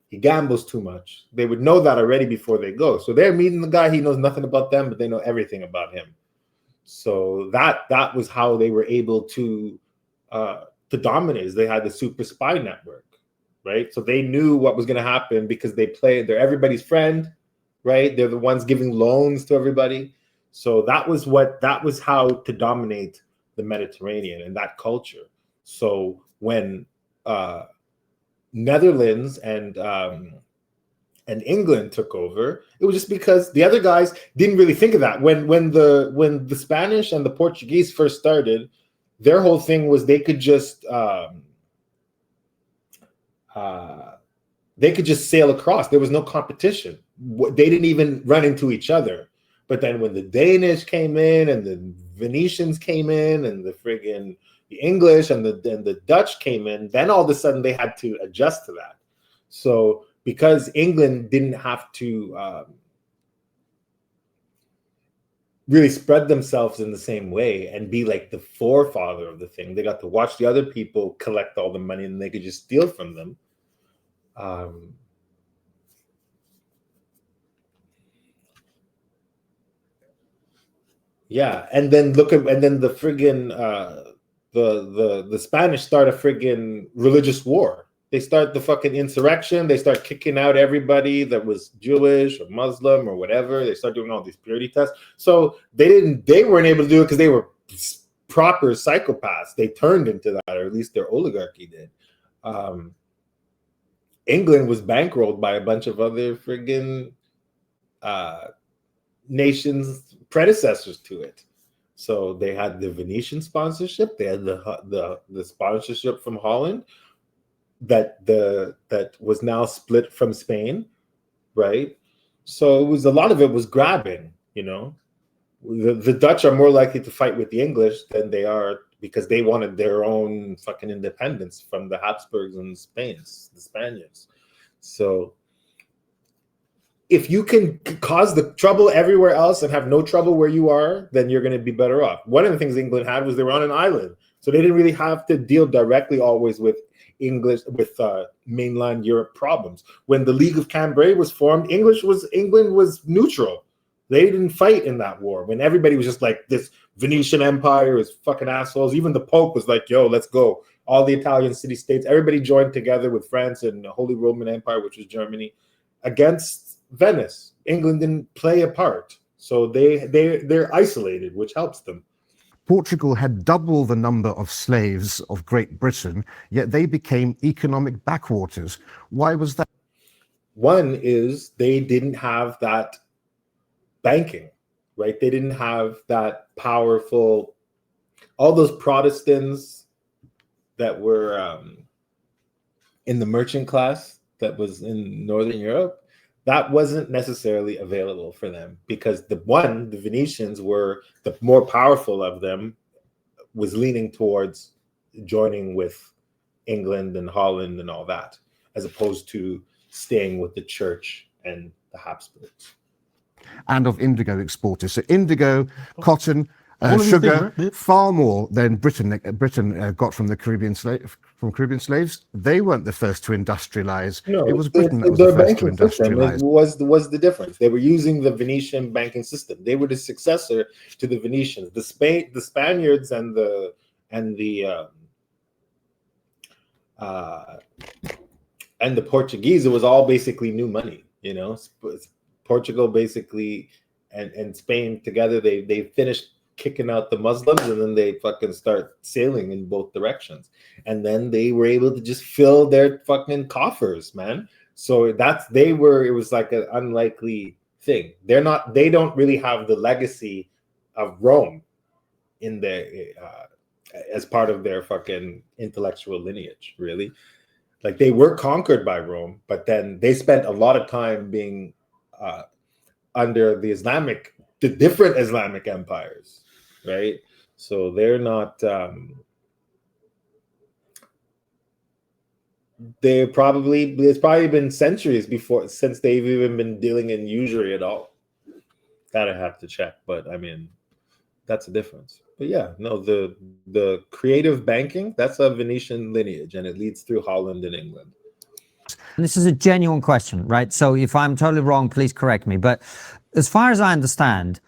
he gambles too much. They would know that already before they go. So they're meeting the guy. He knows nothing about them, but they know everything about him. So that was how they were able to dominate. They had the super spy network, right? So they knew what was going to happen because they're everybody's friend, right? They're the ones giving loans to everybody. So that was how to dominate the Mediterranean and that culture. So when Netherlands and England took over, it was just because the other guys didn't really think of that. When the Spanish and the Portuguese first started, their whole thing was they could just sail across. There was no competition. They didn't even run into each other. But then when the Danish came in and the Venetians came in and the English and the Dutch came in, then all of a sudden they had to adjust to that. So because England didn't have to really spread themselves in the same way and be like the forefather of the thing, they got to watch the other people collect all the money and they could just steal from them. Yeah, and then the friggin' the Spanish start a friggin' religious war. They start the fucking insurrection. They start kicking out everybody that was Jewish or Muslim or whatever. They start doing all these purity tests. So they weren't able to do it because they were proper psychopaths. They turned into that, or at least their oligarchy did. England was bankrolled by a bunch of other friggin' nations predecessors to it. So they had the Venetian sponsorship. They had the sponsorship from Holland that was now split from Spain, right? So it was, a lot of it was grabbing. You know, the Dutch are more likely to fight with the English than they are, because they wanted their own fucking independence from the Habsburgs and the Spaniards. So if you can cause the trouble everywhere else and have no trouble where you are, then you're going to be better off. One of the things England had was they were on an island, so they didn't really have to deal directly always with mainland Europe problems. When the League of Cambrai was formed, England was neutral. They didn't fight in that war. When everybody was just like, this Venetian Empire is fucking assholes. Even the Pope was like, yo, let's go. All the Italian city-states, everybody joined together with France and the Holy Roman Empire, which was Germany, against Venice. England didn't play a part. So they're isolated, which helps them. Portugal had double the number of slaves of Great Britain, yet they became economic backwaters. Why was that? One is they didn't have that banking, right? They didn't have that powerful, all those Protestants that were in the merchant class that was in Northern Europe, that wasn't necessarily available for them, because the Venetians were the more powerful of them, was leaning towards joining with England and Holland and all that, as opposed to staying with the church and the Habsburgs. And of indigo exporters. So indigo, cotton, sugar, far more than Britain got from the Caribbean slaves. They weren't the first to industrialize. No, it was Britain that was the first to industrialize. Was the difference. They were using the Venetian banking system. They were the successor to the Venetians. The Spaniards and the Portuguese, it was all basically new money. You know, Portugal basically and Spain together, they finished kicking out the Muslims, and then they fucking start sailing in both directions, and then they were able to just fill their fucking coffers, man. So it was like an unlikely thing. They don't really have the legacy of Rome in their as part of their fucking intellectual lineage, really. Like, they were conquered by Rome, but then they spent a lot of time being under the different Islamic empires, right? So they're not. It's probably been centuries since they've even been dealing in usury at all. That I have to check, but I mean, that's a difference. But yeah, no, the creative banking, that's a Venetian lineage, and it leads through Holland and England. And this is a genuine question, right? So if I'm totally wrong, please correct me. But as far as I understand,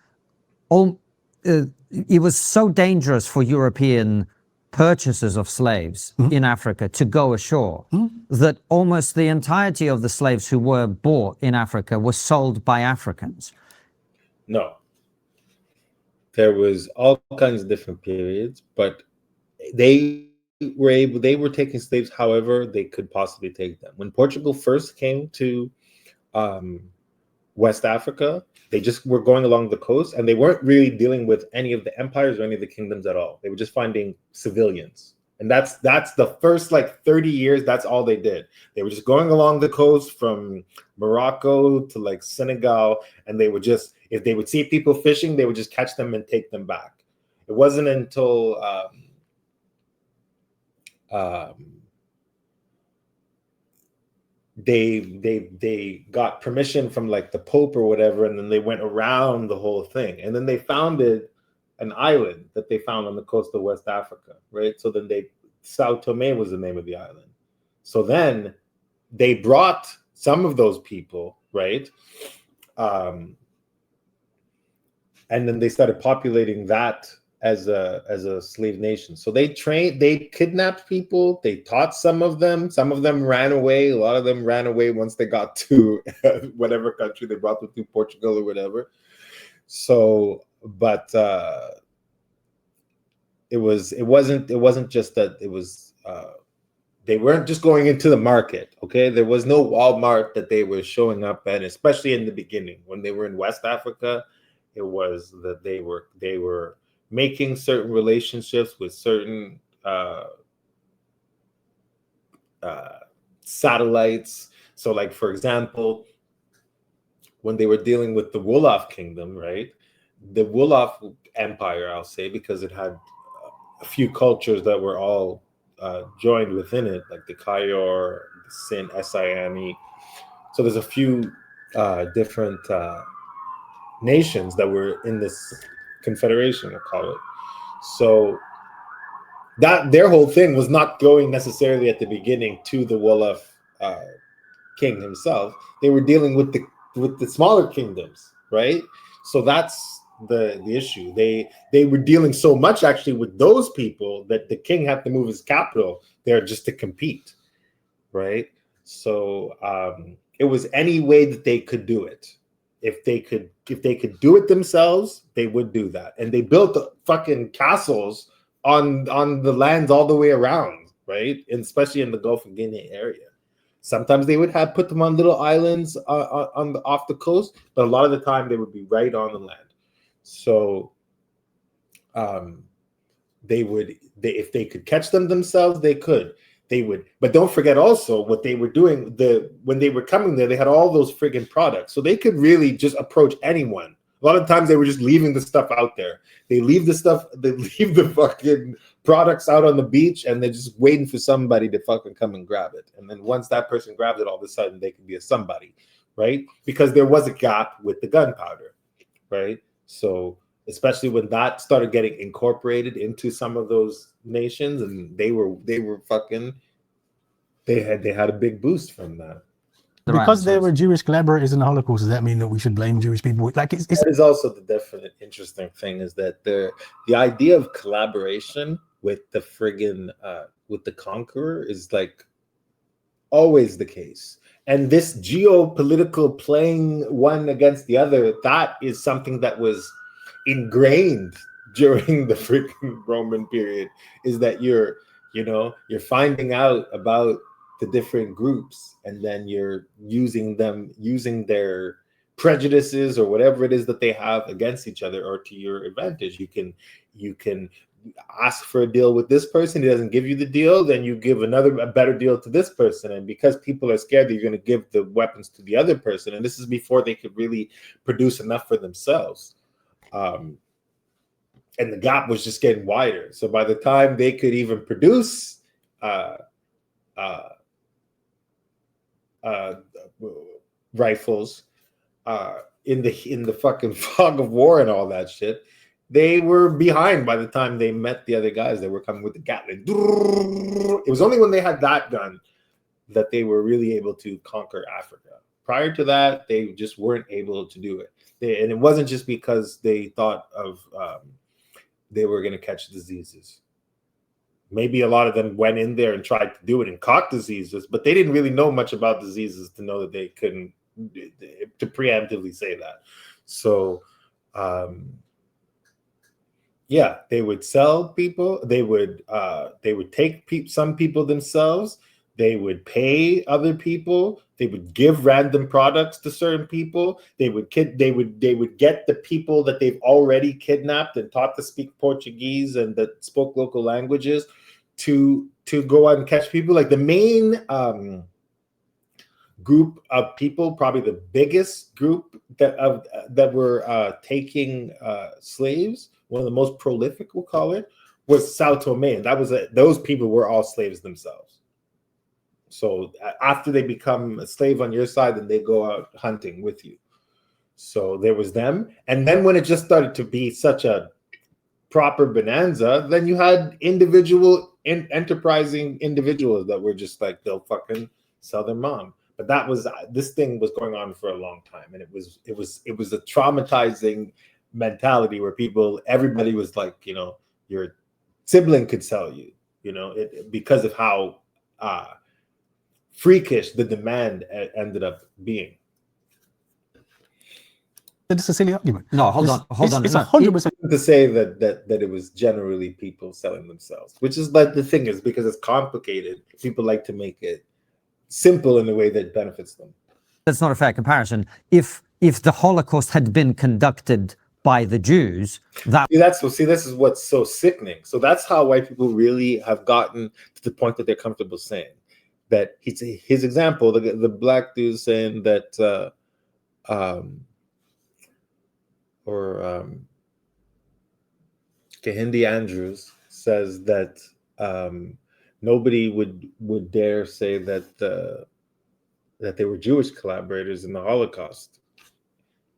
it was so dangerous for European purchasers of slaves in Africa to go ashore that almost the entirety of the slaves who were bought in Africa were sold by Africans. No. There was all kinds of different periods, but they were taking slaves however they could possibly take them. When Portugal first came to West Africa, they just were going along the coast, and they weren't really dealing with any of the empires or any of the kingdoms at all. They were just finding civilians. And that's the first like 30 years, that's all they did. They were just going along the coast from Morocco to like Senegal, and they would just, if they would see people fishing, they would just catch them and take them back. It wasn't until they got permission from like the Pope or whatever, and then they went around the whole thing, and then they founded an island that they found on the coast of West Africa, right? So then Sao Tome was the name of the island. So then they brought some of those people, right? And then they started populating that as a slave nation. So they kidnapped people, they taught some of them ran away, a lot of them ran away once they got to whatever country they brought them to, Portugal or whatever. So, but it wasn't just that it was they weren't just going into the market, okay? There was no Walmart that they were showing up at, especially in the beginning when they were in West Africa. It was that they were making certain relationships with certain satellites. So like, for example, when they were dealing with the Wolof kingdom, right? The Wolof Empire, I'll say, because it had a few cultures that were all joined within it, like the Kayor, the Sin, Essayani. So there's a few different nations that were in this confederation, we'll call it. So that their whole thing was not going necessarily at the beginning to the Wolof king himself. They were dealing with the smaller kingdoms, right? So that's the issue. They were dealing so much actually with those people that the king had to move his capital there just to compete, right? So it was any way that they could do it. If they could do it themselves, they would do that. And they built fucking castles on the lands all the way around, right? And especially in the Gulf of Guinea area. Sometimes they would put them on little islands off the coast, but a lot of the time they would be right on the land. So if they could catch them themselves, they could. They would, but don't forget also what they were doing. When they were coming there, they had all those friggin' products, so they could really just approach anyone. A lot of times they were just leaving the stuff out there. They leave the fucking products out on the beach, and they're just waiting for somebody to fucking come and grab it. And then once that person grabs it, all of a sudden they can be a somebody, right? Because there was a gap with the gunpowder, right? So especially when that started getting incorporated into some of those nations, and they had a big boost from that. Because they were Jewish collaborators in the Holocaust, does that mean that we should blame Jewish people? Like, that is also the definite interesting thing, is that the idea of collaboration with the friggin' with the conqueror is like always the case. And this geopolitical playing one against the other, that is something that was ingrained during the freaking Roman period, is that you're finding out about the different groups, and then you're using their prejudices or whatever it is that they have against each other or to your advantage. You can ask for a deal with this person. He doesn't give you the deal, then you give a better deal to this person, and because people are scared that you're going to give the weapons to the other person, and this is before they could really produce enough for themselves, and the gap was just getting wider. So by the time they could even produce rifles in the fucking fog of war and all that shit, they were behind by the time they met the other guys that were coming with the Gatling. It was only when they had that gun that they were really able to conquer Africa. Prior to that, they just weren't able to do it. And it wasn't just because they thought of they were going to catch diseases. Maybe a lot of them went in there and tried to do it and caught diseases, but they didn't really know much about diseases to know that they couldn't, to preemptively say that. So, yeah, they would sell people. They would take some people themselves. They would pay other people. They would give random products to certain people. They would get the people that they've already kidnapped and taught to speak Portuguese and that spoke local languages to go out and catch people. Like the main group of people, probably the biggest group that were taking slaves, one of the most prolific, we'll call it, was Sao Tome. And those people were all slaves themselves. So after they become a slave on your side, then they go out hunting with you. So there was them. And then when it just started to be such a proper bonanza, then you had enterprising individuals that were just like, they'll fucking sell their mom. But this thing was going on for a long time. And it was a traumatizing mentality where everybody was like, your sibling could sell you, because of how freakish the demand ended up being. It's a silly argument. No, hold on. It's 100% to say that it was generally people selling themselves, which is like the thing is, because it's complicated, people like to make it simple in a way that benefits them. That's not a fair comparison. If the Holocaust had been conducted by the Jews, this is what's so sickening. So that's how white people really have gotten to the point that they're comfortable saying that his example, the black dude saying that Kahindi Andrews says that nobody would dare say that they were Jewish collaborators in the Holocaust,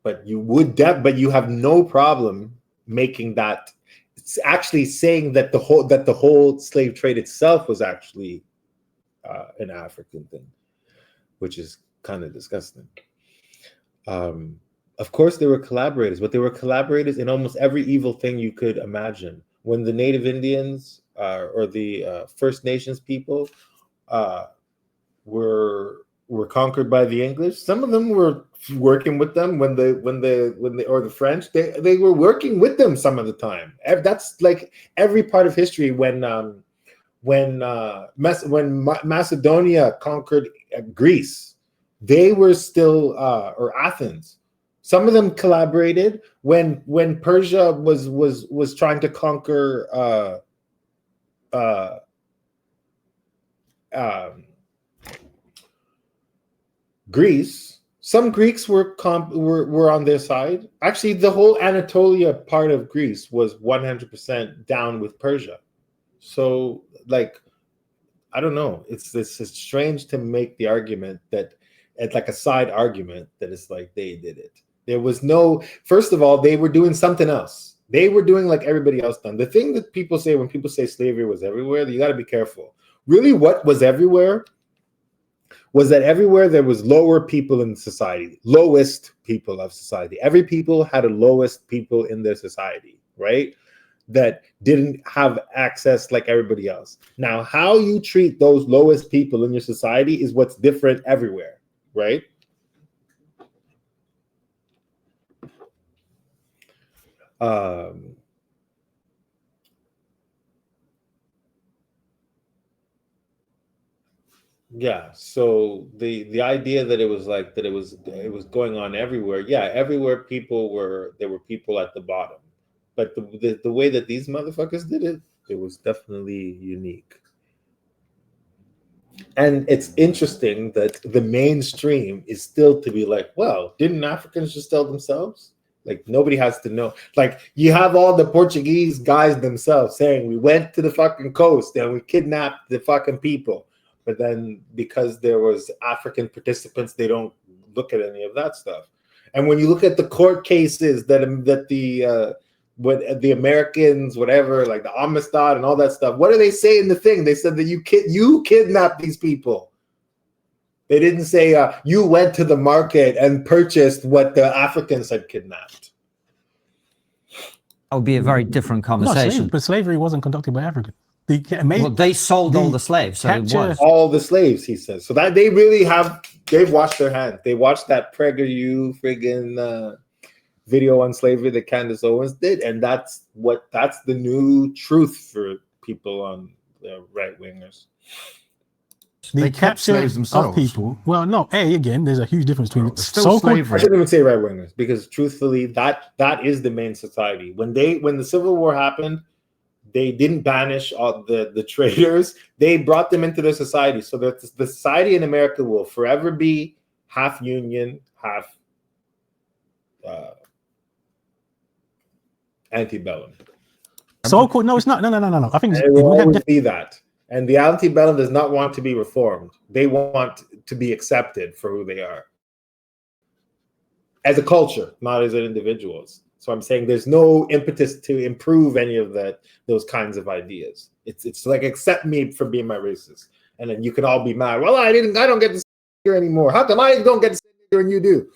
but you have no problem making that. It's actually saying that the whole slave trade itself was actually an African thing, which is kind of disgusting. Of course, they were collaborators, but they were collaborators in almost every evil thing you could imagine. When the Native Indians or the First Nations people were conquered by the English, some of them were working with them. When the French, they were working with them some of the time. That's like every part of history. When Macedonia conquered Greece, they were still or Athens. Some of them collaborated when Persia was trying to conquer Greece. Some Greeks were on their side. Actually, the whole Anatolia part of Greece was 100% down with Persia. So, like, I don't know. It's strange to make the argument that it's like a side argument that it's like they did it. There was no, first of all, they were doing something else. They were doing like everybody else done. The thing that people say when people say slavery was everywhere, you got to be careful. Really, what was everywhere was that everywhere there was lower people in society, lowest people of society. Every people had a lowest people in their society, right? That didn't have access like everybody else. Now, how you treat those lowest people in your society is what's different everywhere. right? Yeah, so the idea that it was like that it was going on everywhere. Yeah, everywhere there were people at the bottom. But the way that these motherfuckers did it, it was definitely unique. And it's interesting that the mainstream is still to be like, well, didn't Africans just tell themselves? Like, nobody has to know. Like, you have all the Portuguese guys themselves saying, we went to the fucking coast and we kidnapped the fucking people. But then because there was African participants, they don't look at any of that stuff. And when you look at the court cases that the Americans, whatever, like the Amistad and all that stuff, what do they say in the thing? They said that you kidnapped these people. They didn't say you went to the market and purchased what the Africans had kidnapped. That would be a very different conversation. But slavery wasn't conducted by Africans. They sold all the slaves, so it was. All the slaves, he says. So that they've washed their hands. They watched that PragerU friggin' video on slavery that Candace Owens did, and that's the new truth for people on the right wingers. They kept slaves themselves. Of people. Well, no. Again, there's a huge difference between slavery. I shouldn't even say right wingers, because truthfully, that is the main society. When the Civil War happened, they didn't banish all the traitors. They brought them into their society, so that the society in America will forever be half Union, half antebellum. So-called, no, it's not. No. I think it will always be that. And the antebellum does not want to be reformed. They want to be accepted for who they are. As a culture, not as individuals. So I'm saying there's no impetus to improve any of those kinds of ideas. It's like, accept me for being my racist. And then you can all be mad. Well, I don't get to say here anymore. How come I don't get to say here and you do?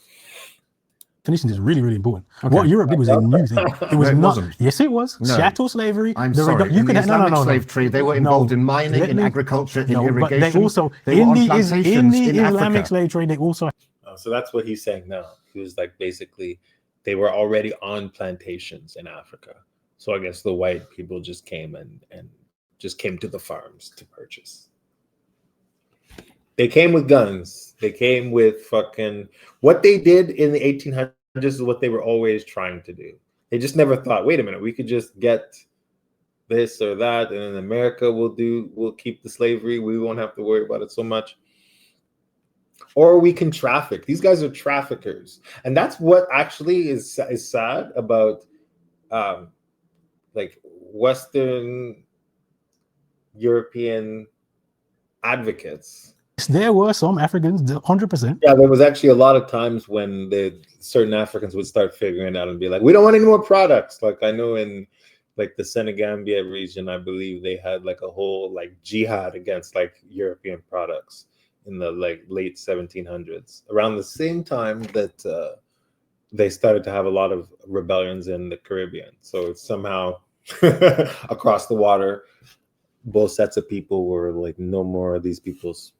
Definition is really, really important. Okay. What Europe did was a new thing. It was not. Wasn't. Yes, it was. No. Chattel slavery. I'm sorry. In the Islamic slave trade, they were involved in mining, in agriculture, in irrigation. But they also, they in were the on plantations in Islamic Africa. slave trade, they also. So that's what he's saying now. He was like, basically, they were already on plantations in Africa. So I guess the white people just came and just came to the farms to purchase. They came with guns. They came with fucking what they did in the 1800s is what they were always trying to do. They just never thought, wait a minute, we could just get this or that, and in America we'll keep the slavery. We won't have to worry about it so much. Or we can traffic. These guys are traffickers, and that's what actually is sad about like Western European advocates. There were some Africans, 100%. Yeah, there was actually a lot of times when certain Africans would start figuring out and be like, we don't want any more products. Like I know in like the Senegambia region, I believe they had like a whole like jihad against like European products in the like late 1700s, around the same time that they started to have a lot of rebellions in the Caribbean. So it's somehow across the water, both sets of people were like, no more of these people's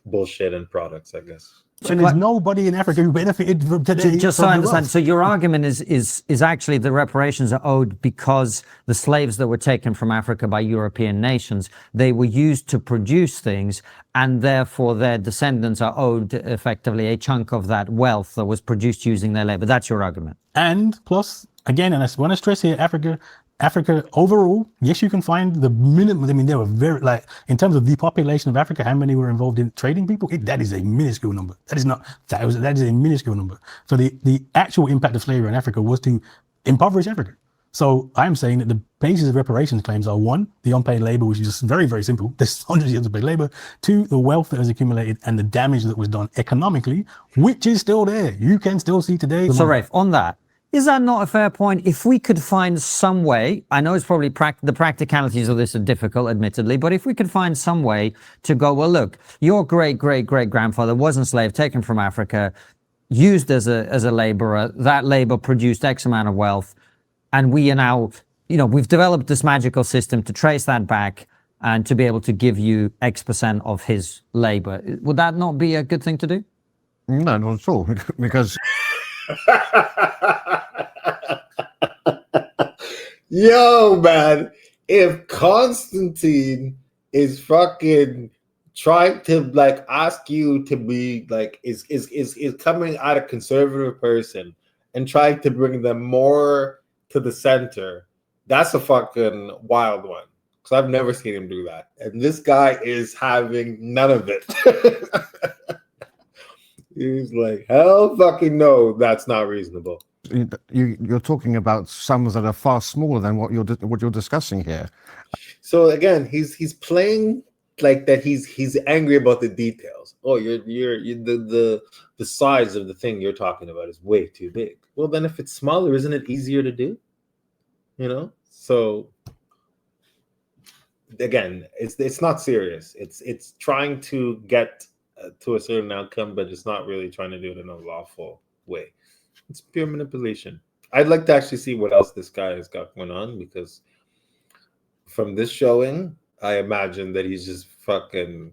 bullshit and products, I guess. So there's nobody in Africa who benefited from today. Just so I understand, so your argument is actually the reparations are owed because the slaves that were taken from Africa by European nations, they were used to produce things, and therefore their descendants are owed effectively a chunk of that wealth that was produced using their labor. That's your argument. And plus, again, and I want to stress here, Africa overall, yes, you can find the minimum. I mean, there were very, like, in terms of the population of Africa, how many were involved in trading people? That is a minuscule number. That is not thousands. That is a minuscule number. So the actual impact of slavery in Africa was to impoverish Africa. So I'm saying that the basis of reparations claims are: one, the unpaid labor, which is just very, very simple. There's hundreds of years of paid labor. Two, the wealth that was accumulated and the damage that was done economically, which is still there. You can still see today. So, Rafe, on that, is that not a fair point? If we could find some way, I know it's probably the practicalities of this are difficult, admittedly, but if we could find some way to go, well, look, your great-great-great-grandfather was enslaved, taken from Africa, used as a laborer, that labor produced X amount of wealth, and we are now, we've developed this magical system to trace that back and to be able to give you X% of his labor. Would that not be a good thing to do? No, not at all, because Yo, man, if Constantine is fucking trying to like ask you to be like is coming at a conservative person and trying to bring them more to the center, that's a fucking wild one. Because I've never seen him do that. And this guy is having none of it. He's like, hell fucking no, that's not reasonable. you're talking about sums that are far smaller than what you're discussing here. So again, he's playing like that. He's angry about the details. Oh, you're the size of the thing you're talking about is way too big. Well, then if it's smaller, isn't it easier to do? You know. So again, it's not serious. It's trying to get to a certain outcome, but it's not really trying to do it in a lawful way. It's pure manipulation. I'd like to actually see what else this guy has got going on, because from this showing, I imagine that he's just fucking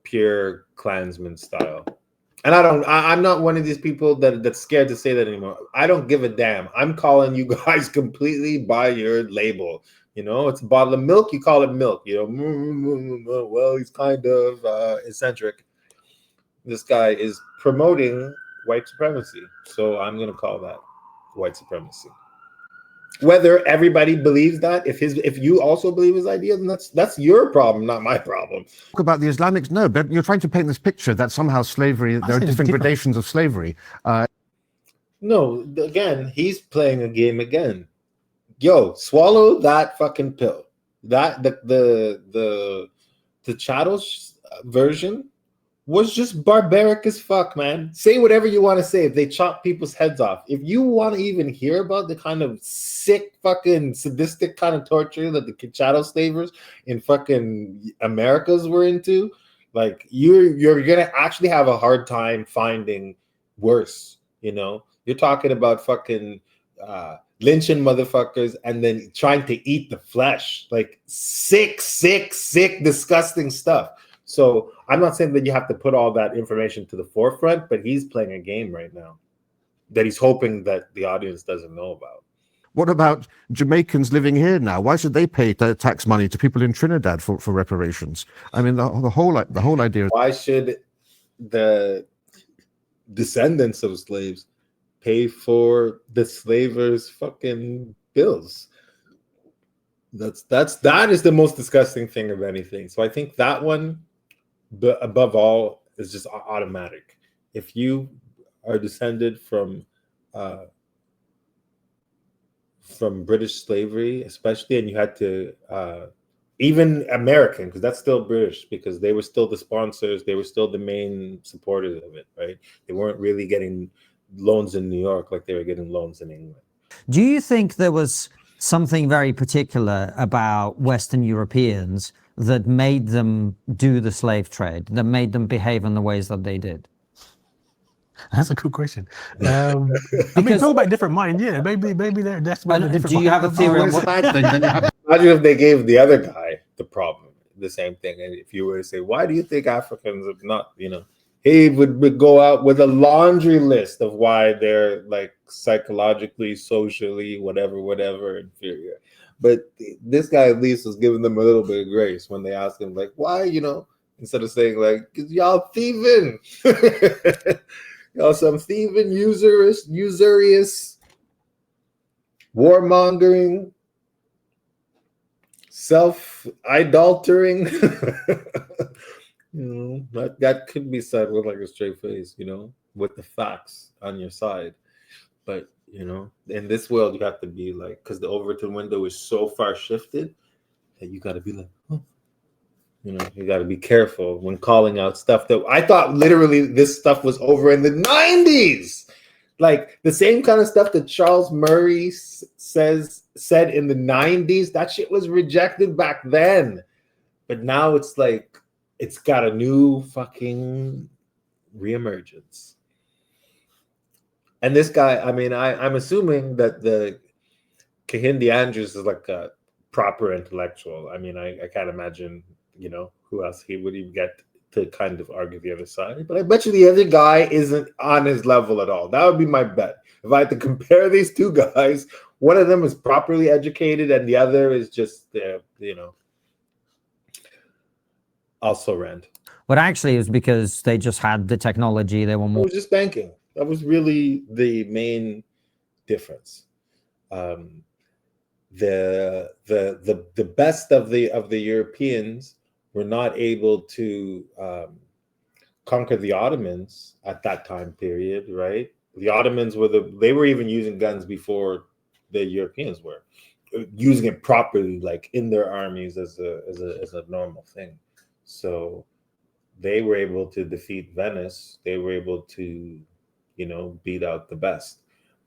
pure Klansman style. And I'm not one of these people that's scared to say that anymore. I don't give a damn. I'm calling you guys completely by your label. You know, it's a bottle of milk, you call it milk. You know, well, he's kind of eccentric. This guy is promoting white supremacy. So I'm going to call that white supremacy. Whether everybody believes that, if you also believe his idea, then that's your problem, not my problem. Talk about the Islamics, no, but you're trying to paint this picture that somehow slavery, there are different gradations of slavery. No, again, he's playing a game again. Yo, swallow that fucking pill. That the chattel version was just barbaric as fuck, man. Say whatever you want to say. If they chop people's heads off, if you want to even hear about the kind of sick, fucking sadistic kind of torture that the chattel slavers in fucking Americas were into, like you're gonna actually have a hard time finding worse. You know, you're talking about fucking lynching motherfuckers and then trying to eat the flesh, like sick, disgusting stuff. So I'm not saying that you have to put all that information to the forefront, but he's playing a game right now that he's hoping that the audience doesn't know about. What about Jamaicans living here now? Why should they pay tax money to people in Trinidad for reparations? I mean, the whole idea is, why should the descendants of slaves pay for the slavers' fucking bills? That is the most disgusting thing of anything. So I think that one, but above all, is just automatic. If you are descended from British slavery, especially, and you had to even American, because that's still British, because they were still the sponsors, they were still the main supporters of it, right? They weren't really getting loans in New York like they were getting loans in England. Do you think there was something very particular about Western Europeans that made them do the slave trade, that made them behave in the ways that they did? That's a good question. I mean, talk about different minds. Yeah, maybe that's why. Do you have a theory on what? Imagine if they gave the other guy the problem, the same thing. And if you were to say, why do you think Africans are not, you know, he would go out with a laundry list of why they're like psychologically, socially, whatever inferior. But this guy at least was giving them a little bit of grace when they asked him, like, why, you know, instead of saying like, 'cause y'all thieving. Y'all some thieving, usurious, warmongering, self-idoltering. You know, that could be said with like a straight face, you know, with the facts on your side. But, you know, in this world, you have to be like, because the Overton window is so far shifted that you got to be like, oh. You know, you got to be careful when calling out stuff that I thought literally this stuff was over in the 90s. Like the same kind of stuff that Charles Murray said in the 90s, that shit was rejected back then. But now it's like, it's got a new fucking reemergence. And this guy, I mean, I'm assuming that the Kahindi Andrews is like a proper intellectual. I mean, I can't imagine, you know, who else he would even get to kind of argue the other side, but I bet you the other guy isn't on his level at all. That would be my bet. If I had to compare these two guys, one of them is properly educated and the other is just, also rent. But actually, it was because they just had the technology. They were It more. was just banking. That was really the main difference. The best of the Europeans were not able to conquer the Ottomans at that time period, right? The Ottomans they were even using guns before the Europeans were using it properly, like in their armies as a normal thing. So they were able to defeat Venice. They were able to, beat out the best.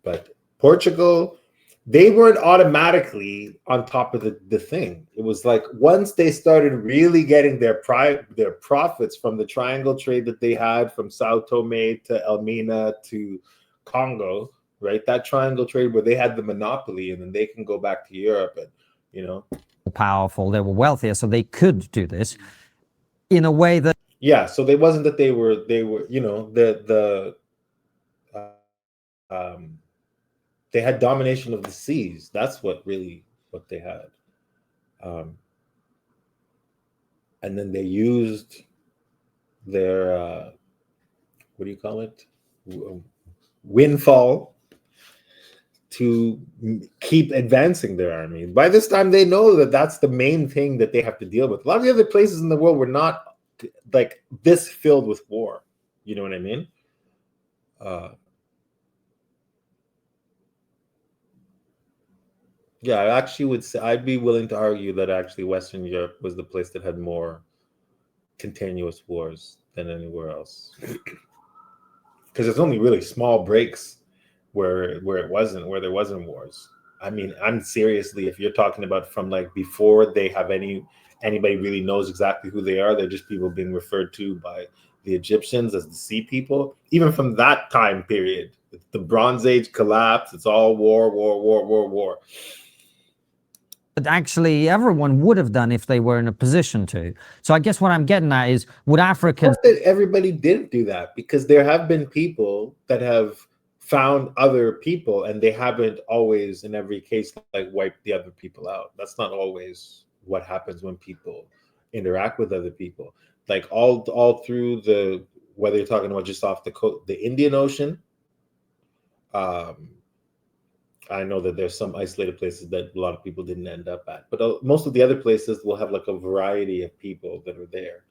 But Portugal, they weren't automatically on top of the thing. It was like once they started really getting their profits from the triangle trade that they had from Sao Tome to Elmina to Congo, right? That triangle trade where they had the monopoly, and then they can go back to Europe and, powerful. They were wealthier, so they could do this in a way that. Yeah. So they wasn't that they were, they had domination of the seas. That's what they had. And then they used their, what do you call it? Windfall to keep advancing their army. By this time, they know that that's the main thing that they have to deal with. A lot of the other places in the world were not like this filled with war. You know what I mean? Yeah, I actually would say I'd be willing to argue that actually Western Europe was the place that had more continuous wars than anywhere else. Because there's only really small breaks where there wasn't wars. I mean, I'm seriously, if you're talking about from like before they have anybody really knows exactly who they are, they're just people being referred to by the Egyptians as the sea people. Even from that time period, the Bronze Age collapse, it's all war. But actually, everyone would have done if they were in a position to. So I guess what I'm getting at is, would Africans? That everybody didn't do that, because there have been people that have found other people, and they haven't always, in every case, like wiped the other people out. That's not always what happens when people interact with other people. Like all through whether you're talking about just off the Indian Ocean. I know that there's some isolated places that a lot of people didn't end up at, but most of the other places will have like a variety of people that are there.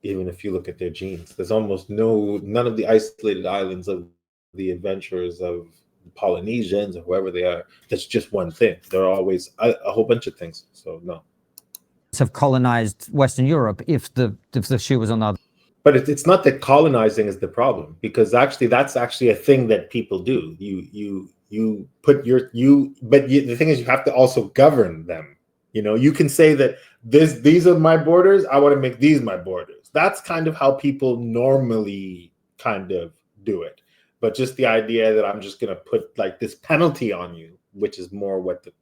Even if you look at their genes, there's almost none of the isolated islands of the adventurers of Polynesians or whoever they are. That's just one thing. There are always a whole bunch of things. So no. Have colonized Western Europe if the shoe was on the other. But it's not that colonizing is the problem, because actually that's actually a thing that people do. You put but the thing is, you have to also govern them. You can say that these are my borders. I want to make these my borders. That's kind of how people normally kind of do it. But just the idea that I'm just going to put like this penalty on you, which is more what the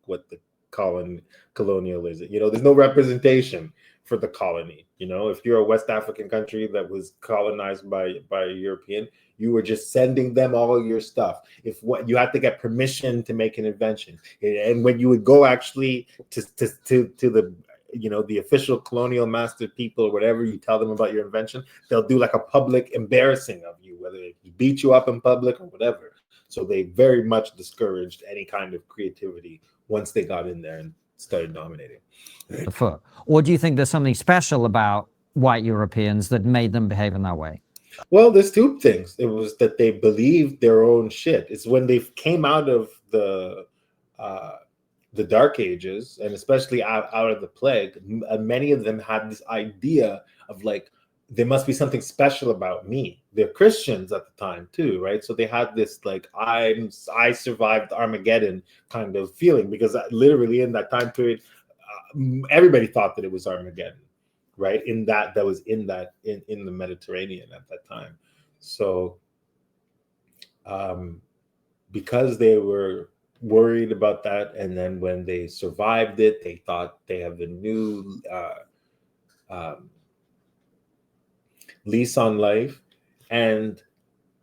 colonial is. There's no representation for the colony. If you're a West African country that was colonized by a European, you were just sending them all your stuff. If what you had to get permission to make an invention, and when you would go actually to the the official colonial master people or whatever, you tell them about your invention, they'll do like a public embarrassing of you, whether they beat you up in public or whatever. So they very much discouraged any kind of creativity once they got in there and started dominating. Foot. Or do you think there's something special about white Europeans that made them behave in that way? Well, there's two things. It was that they believed their own shit. It's when they came out of the Dark Ages, and especially out of the plague, many of them had this idea of like, there must be something special about me. They're Christians at the time too, right? So they had this like, I survived Armageddon kind of feeling, because literally in that time period, everybody thought that it was Armageddon, right? In the Mediterranean at that time. So because they were worried about that, and then when they survived it, they thought they have the new lease on life, and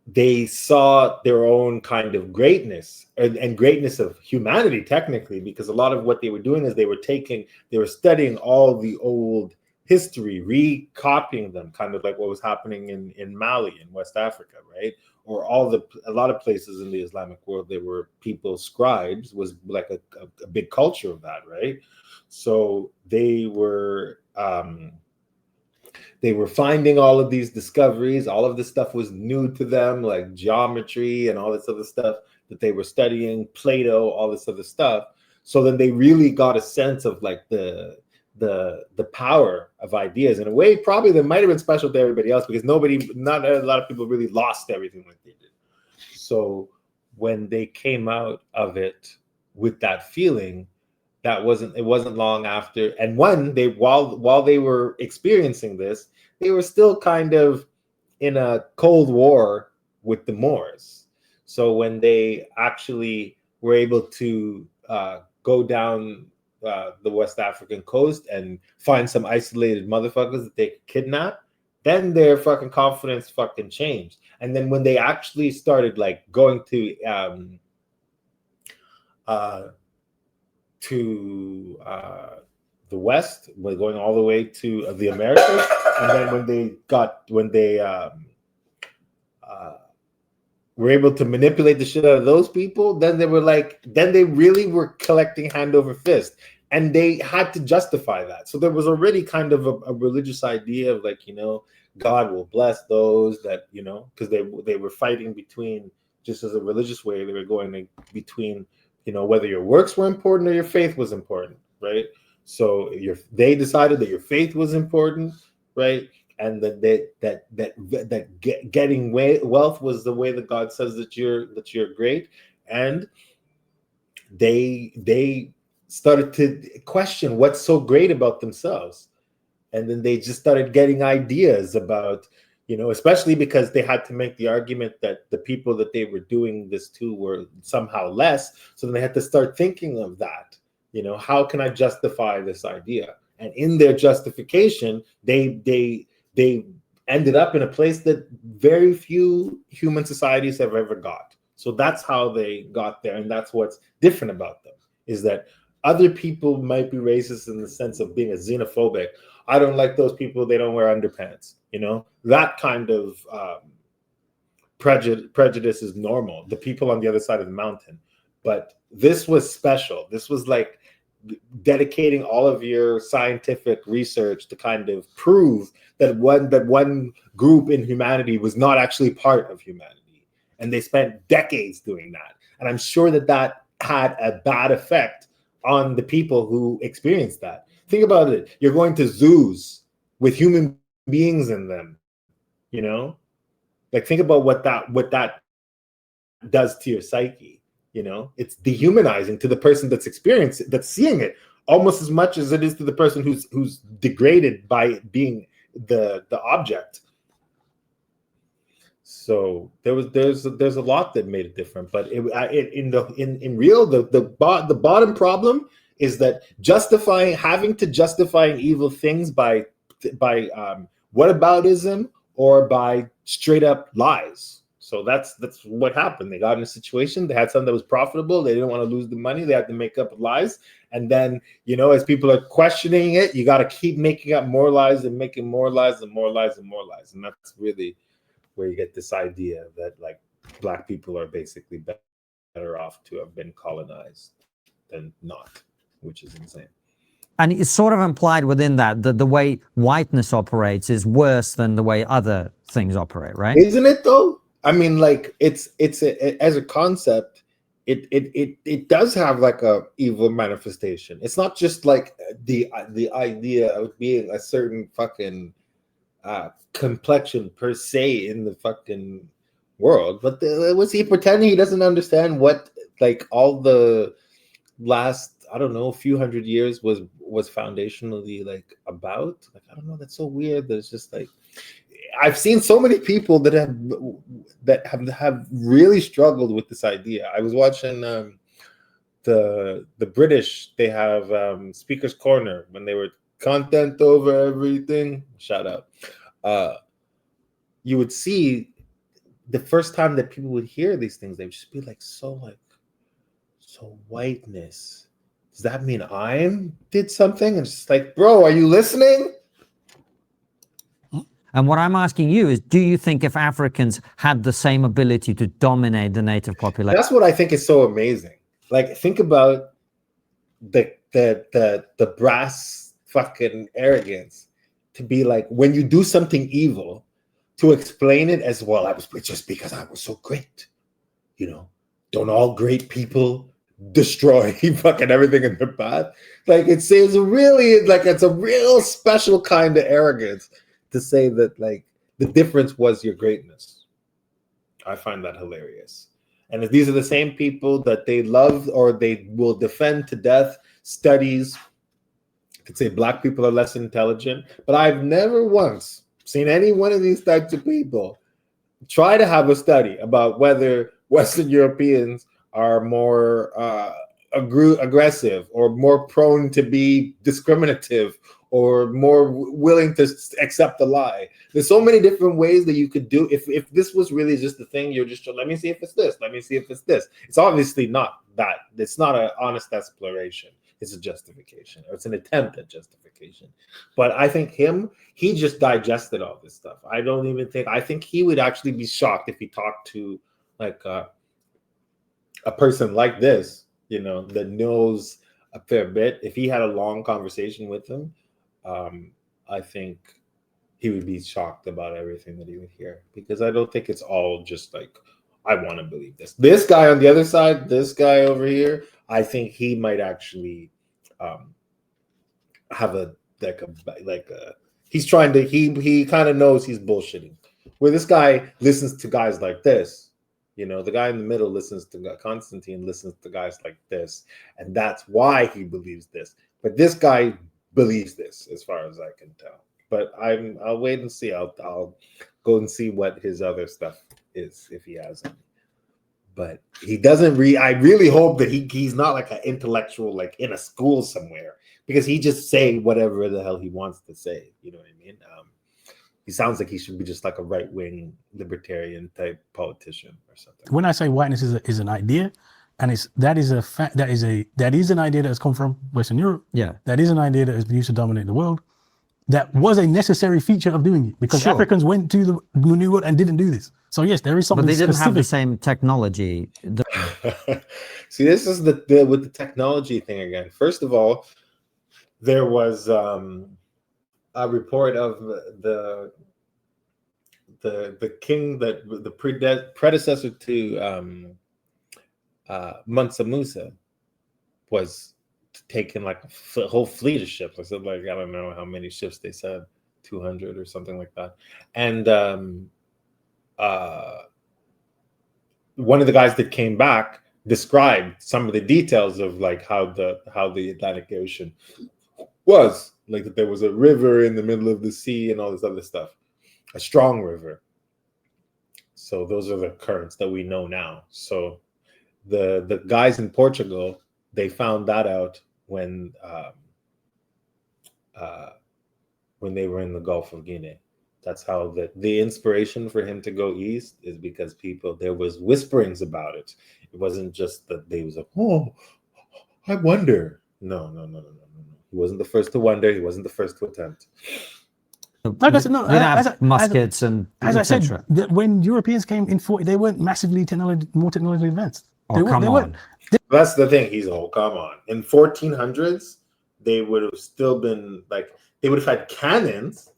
they saw their own kind of greatness and greatness of humanity, technically, because a lot of what they were doing is they were studying all the old history, recopying them, kind of like what was happening in Mali in West Africa, right? Or a lot of places in the Islamic world, there were people, scribes was like a big culture of that, right? So they were finding all of these discoveries. All of this stuff was new to them, like geometry and all this other stuff that they were studying, Plato, all this other stuff. So then they really got a sense of like the power of ideas in a way. Probably that might have been special to everybody else, because not a lot of people really lost everything like they did. So when they came out of it with that feeling, it wasn't long after, and while they were experiencing this, they were still kind of in a cold war with the Moors. So when they actually were able to go down the West African coast and find some isolated motherfuckers that they could kidnap, then their fucking confidence fucking changed. And then when they actually started like going to the West, going all the way to the Americas, and then when they were able to manipulate the shit out of those people, then they really were collecting hand over fist, and they had to justify that. So there was already kind of a religious idea of like, God will bless those that, because they were fighting between, just as a religious way, they were going between, whether your works were important or your faith was important, right? So they decided that your faith was important, right? And that getting wealth was the way that God says that you're great. And they started to question what's so great about themselves. And then they just started getting ideas about, especially because they had to make the argument that the people that they were doing this to were somehow less. So then they had to start thinking of that. How can I justify this idea? And in their justification, they ended up in a place that very few human societies have ever got. So that's how they got there. And that's what's different about them, is that other people might be racist in the sense of being a xenophobic. I don't like those people, they don't wear underpants. That kind of prejudice is normal. The people on the other side of the mountain. But this was special. This was like dedicating all of your scientific research to kind of prove that one group in humanity was not actually part of humanity. And they spent decades doing that. And I'm sure that had a bad effect on the people who experienced that. Think about it. You're going to zoos with human beings in them, like think about what that does to your psyche. It's dehumanizing to the person that's experiencing, that's seeing it, almost as much as it is to the person who's degraded by being the object. So there's a lot that made it different, but in real, the bottom problem is that having to justify evil things by whataboutism or by straight up lies. So that's what happened. They got in a situation, they had something that was profitable, they didn't want to lose the money, they had to make up lies. And then, as people are questioning it, you got to keep making up more lies and making more lies and more lies and more lies. And that's really where you get this idea that like Black people are basically better off to have been colonized than not, which is insane. And it's sort of implied within that the way whiteness operates is worse than the way other things operate, right? Isn't it though? I mean, like as a concept, it does have like a evil manifestation. It's not just like the idea of being a certain fucking complexion per se in the fucking world, but was he pretending he doesn't understand what like all the last, I don't know, a few hundred years was foundationally like about? Like, I don't know, that's so weird. That it's just like, I've seen so many people that have really struggled with this idea. I was watching the British, they have Speaker's Corner when they were content over everything. Shout out. you would see the first time that people would hear these things, they would just be like, so whiteness. Does that mean I did something? And it's just like, bro, are you listening? And what I'm asking you is, do you think if Africans had the same ability to dominate the native population? That's what I think is so amazing. Like, think about the brass fucking arrogance to be like, when you do something evil, to explain it as, well, I was just because I was so great. You know, don't all great people destroy fucking everything in their path? Like, it's really like, it's a real special kind of arrogance to say that, like, the difference was your greatness. I find that hilarious. And if these are the same people that they love or they will defend to death studies, I could say black people are less intelligent, but I've never once seen any one of these types of people try to have a study about whether Western Europeans are more aggressive or more prone to be discriminative or more willing to accept a lie. There's so many different ways that you could do. If this was really just the thing, you're just, let me see if it's this. Let me see if it's this. It's obviously not that. It's not an honest exploration. It's a justification, or it's an attempt at justification. But I think he just digested all this stuff. I think he would actually be shocked if he talked to like a person like this, you know, that knows a fair bit. If he had a long conversation with him, I think he would be shocked about everything that he would hear, because I don't think it's all just like, I want to believe this. This guy on the other side, this guy over here, I think he might actually have he's trying to, he kind of knows he's bullshitting. Where this guy listens to guys like this, you know, the guy in the middle listens to Constantine, listens to guys like this, and that's why he believes this. But this guy believes this, as far as I can tell. But I'll wait and see. I'll go and see what his other stuff is, if he has any. But he doesn't I really hope that he's not like an intellectual, like in a school somewhere, because he just say whatever the hell he wants to say. You know what I mean? He sounds like he should be just like a right-wing libertarian type politician or something. When I say whiteness is an idea, and that is an idea that has come from Western Europe. Yeah. That is an idea that has been used to dominate the world. That was a necessary feature of doing it, because Africans went to the New World and didn't do this. So yes, there is something. But they didn't specific. have the same technology. See, this is with the technology thing again. First of all, there was a report of the king that the predecessor to Mansa Musa was taking like a whole fleet of ships. I said, like, I don't know how many ships they said, 200 or something like that. And one of the guys that came back described some of the details of like how the Atlantic Ocean was, like that there was a river in the middle of the sea and all this other stuff, a strong river. So those are the currents that we know now. So the guys in Portugal, they found that out when they were in the Gulf of Guinea. That's how the inspiration for him to go east is because there was whisperings about it. It wasn't just that they was like, oh, I wonder. No. He wasn't the first to wonder. He wasn't the first to attempt. Like I said, no, muskets and as I said, when Europeans came in 40, they weren't massively more technologically advanced. That's the thing. Come on. In 1400s, they would have still been like, they would have had cannons,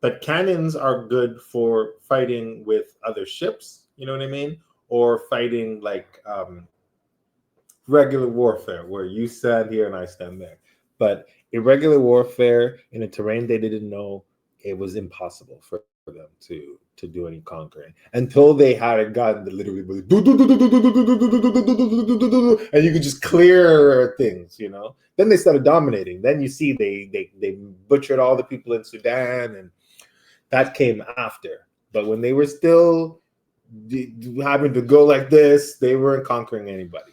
but cannons are good for fighting with other ships. You know what I mean? Or fighting like regular warfare, where you stand here and I stand there. But irregular warfare in a terrain they didn't know, it was impossible for them to do any conquering until they had a gun that literally was and you could just clear things, you know. Then they started dominating. Then you see they butchered all the people in Sudan, and that came after. But when they were still having to go like this, they weren't conquering anybody,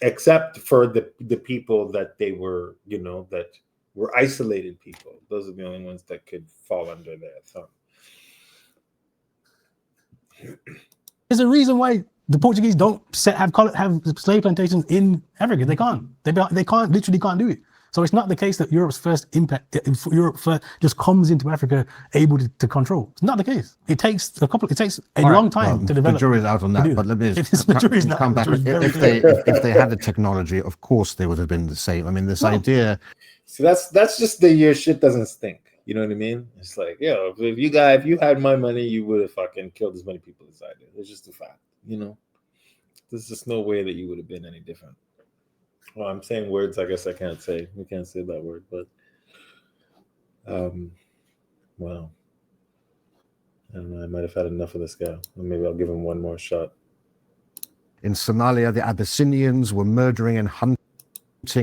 except for the people that they were, you know, that were isolated people. Those are the only ones that could fall under their thumb. There's a reason why the Portuguese don't have slave plantations in Africa. They can't. They literally can't do it. So it's not the case that Europe's first impact, Europe first just comes into Africa able to control. It's not the case. It takes a long time to develop. The jury's out on that, but let me come back. If they had the technology, of course they would have been the same. I mean, this idea. See, that's just your shit doesn't stink. You know what I mean? It's like, if you had my money, you would have fucking killed as many people as I did. It's just a fact, you know. There's just no way that you would have been any different. Well, I'm saying words I guess I can't say. We can't say that word, but well, I don't know. I might have had enough of this guy. Or maybe I'll give him one more shot. In Somalia, the Abyssinians were murdering and hunting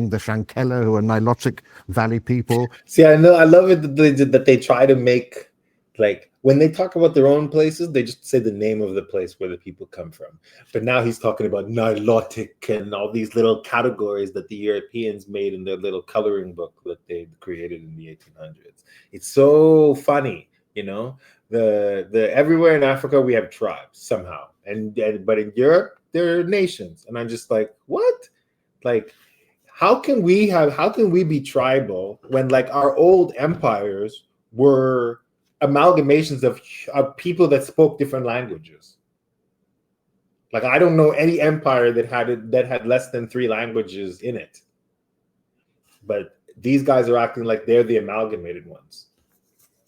the Shankela, who are Nilotic Valley people. See, I love it that they try to make, like, when they talk about their own places, they just say the name of the place where the people come from. But now he's talking about Nilotic and all these little categories that the Europeans made in their little coloring book that they created in the 1800s. It's so funny, you know. The everywhere in Africa we have tribes somehow, but in Europe there are nations, and I'm just like, what? Like, how can we be tribal when, like, our old empires were amalgamations of people that spoke different languages? Like, I don't know any empire that had less than 3 languages in it. But these guys are acting like they're the amalgamated ones.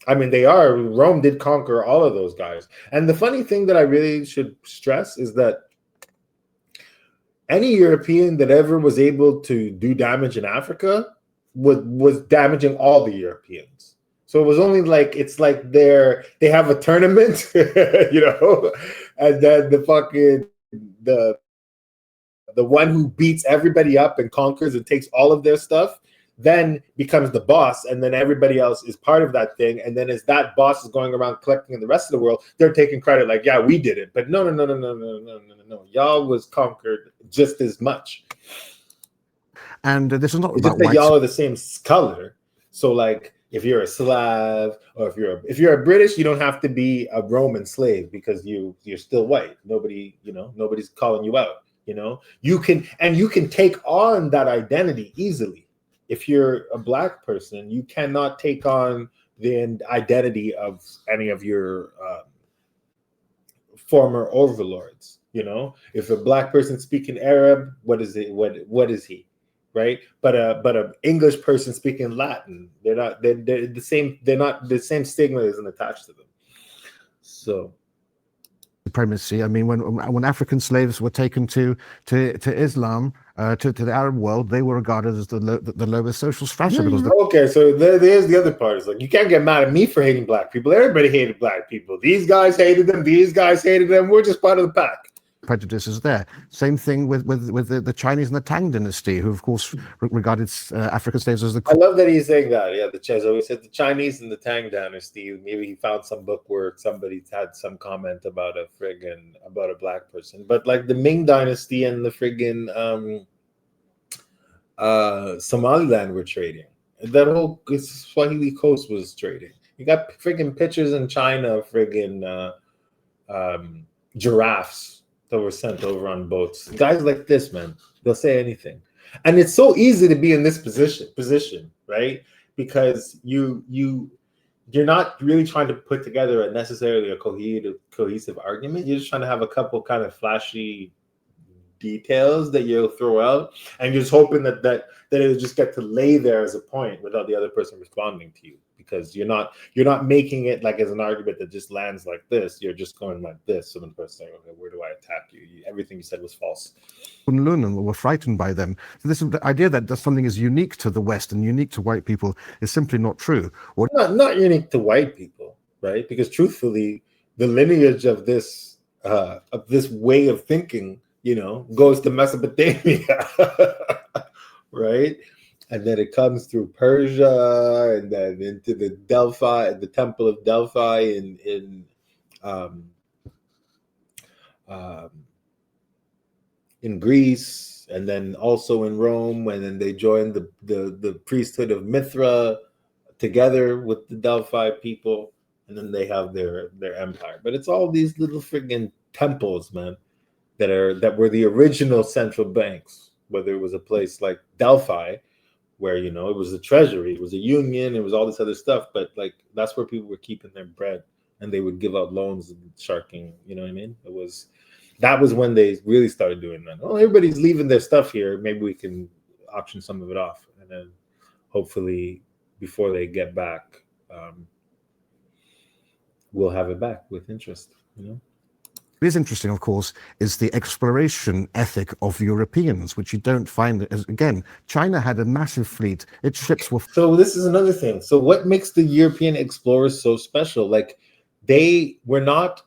I mean, they are. Rome did conquer all of those guys. And the funny thing that I really should stress is that any European that ever was able to do damage in Africa was damaging all the Europeans. So it was only like, it's like they have a tournament, you know, and then the one who beats everybody up and conquers and takes all of their stuff then becomes the boss, and then everybody else is part of that thing. And then as that boss is going around collecting in the rest of the world, they're taking credit like, yeah, we did it. But no. Y'all was conquered just as much. And this is not about just that y'all are the same color. So, like, if you're a Slav or if you're a British, you don't have to be a Roman slave because you're still white. Nobody's calling you out. You know, you can take on that identity easily. If you're a black person, you cannot take on the identity of any of your former overlords. You know, if a black person speaking Arab, what is it? What is he? Right? But a English person speaking Latin, they're the same. They're not the same stigma isn't attached to them. So. Supremacy. I mean, when African slaves were taken to Islam, to the Arab world, they were regarded as the lowest social strata. Okay, so there's the other part. It's like, you can't get mad at me for hating black people. Everybody hated black people. These guys hated them. These guys hated them. We're just part of the pack. Prejudices there. Same thing with the Chinese and the Tang dynasty, who of course regarded African slaves as the. I love that he's saying that. Yeah, so he said the Chinese and the Tang dynasty. Maybe he found some book where somebody had some comment about a black person, but like the Ming dynasty and the friggin' Somaliland were trading. That whole Swahili coast was trading. You got friggin' pictures in China of friggin' giraffes that were sent over on boats. Guys like this, man, they'll say anything. And it's so easy to be in this position, right? Because you're not really trying to put together necessarily a cohesive argument. You're just trying to have a couple kind of flashy details that you'll throw out, and you're just hoping that it'll just get to lay there as a point without the other person responding to you, because you're not making it like as an argument that just lands like this. You're just going like this. So the person saying, okay, where do I attack you? Everything you said was false. Were frightened by them. So this is the idea that something is unique to the West and unique to white people is simply not true. Or not unique to white people, right? Because truthfully, the lineage of this way of thinking, you know, goes to Mesopotamia, right? And then it comes through Persia, and then into the Temple of Delphi in Greece, and then also in Rome, and then they joined the priesthood of Mithra together with the Delphi people, and then they have their empire. But it's all these little friggin' temples, man, that were the original central banks. Whether it was a place like Delphi, where it was a treasury, it was a union, it was all this other stuff, but like that's where people were keeping their bread, and they would give out loans and sharking. You know what I mean? That was when they really started doing that. Oh, everybody's leaving their stuff here. Maybe we can auction some of it off, and then hopefully before they get back, we'll have it back with interest. What is interesting, of course, is the exploration ethic of Europeans, which you don't find. Again, China had a massive fleet. Its ships were. So this is another thing. So what makes the European explorers so special? Like, they were not,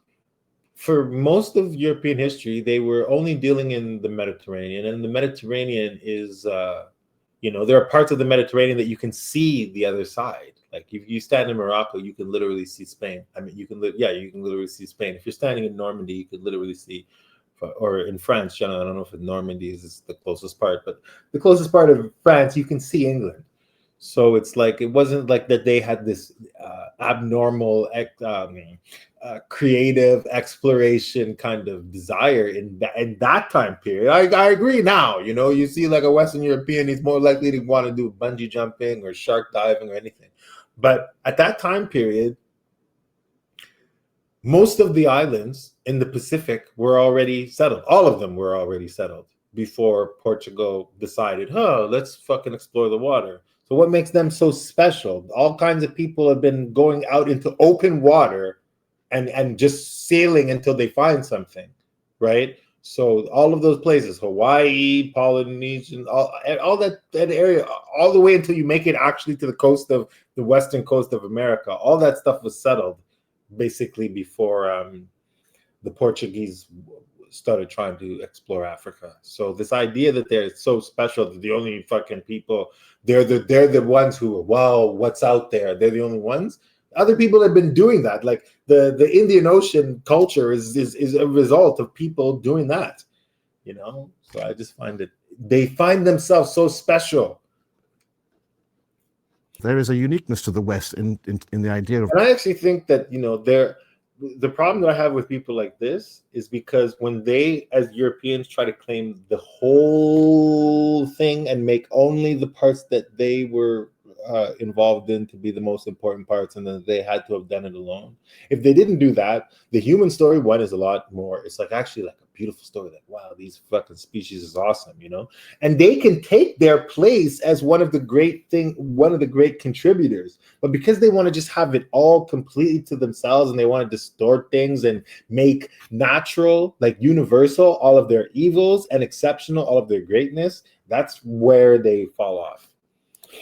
for most of European history, they were only dealing in the Mediterranean, and the Mediterranean is, there are parts of the Mediterranean that you can see the other side. Like if you stand in Morocco, you can literally see Spain. I mean, you can literally see Spain. If you're standing in Normandy, you could literally see, or in France, I don't know if Normandy is the closest part, but the closest part of France, you can see England. So it's like, it wasn't like that they had this abnormal, creative exploration kind of desire in that time period. I agree now, you see like a Western European, he's more likely to want to do bungee jumping or shark diving or anything. But at that time period, most of the islands in the Pacific were already settled. All of them were already settled before Portugal decided, let's fucking explore the water. So what makes them so special? All kinds of people have been going out into open water and just sailing until they find something, right? So all of those places, Hawaii, Polynesian, all that area, all the way until you make it actually to the coast of the western coast of America, all that stuff was settled basically before the Portuguese started trying to explore Africa. So this idea that they're so special, that the only fucking people, they're the ones who, wow, what's out there? They're the only ones. Other people have been doing that. Like the Indian Ocean culture is a result of people doing that, So I just find it, they find themselves so special. There is a uniqueness to the West in the idea of. And I actually think that the problem that I have with people like this is because when they, as Europeans, try to claim the whole thing and make only the parts that they were involved in to be the most important parts, and then they had to have done it alone. If they didn't do that, the human story one is a lot more. It's like actually like a beautiful story. Like, wow, these fucking species is awesome, And they can take their place as one of the great contributors. But because they want to just have it all completely to themselves, and they want to distort things and make natural, like universal, all of their evils, and exceptional, all of their greatness, that's where they fall off.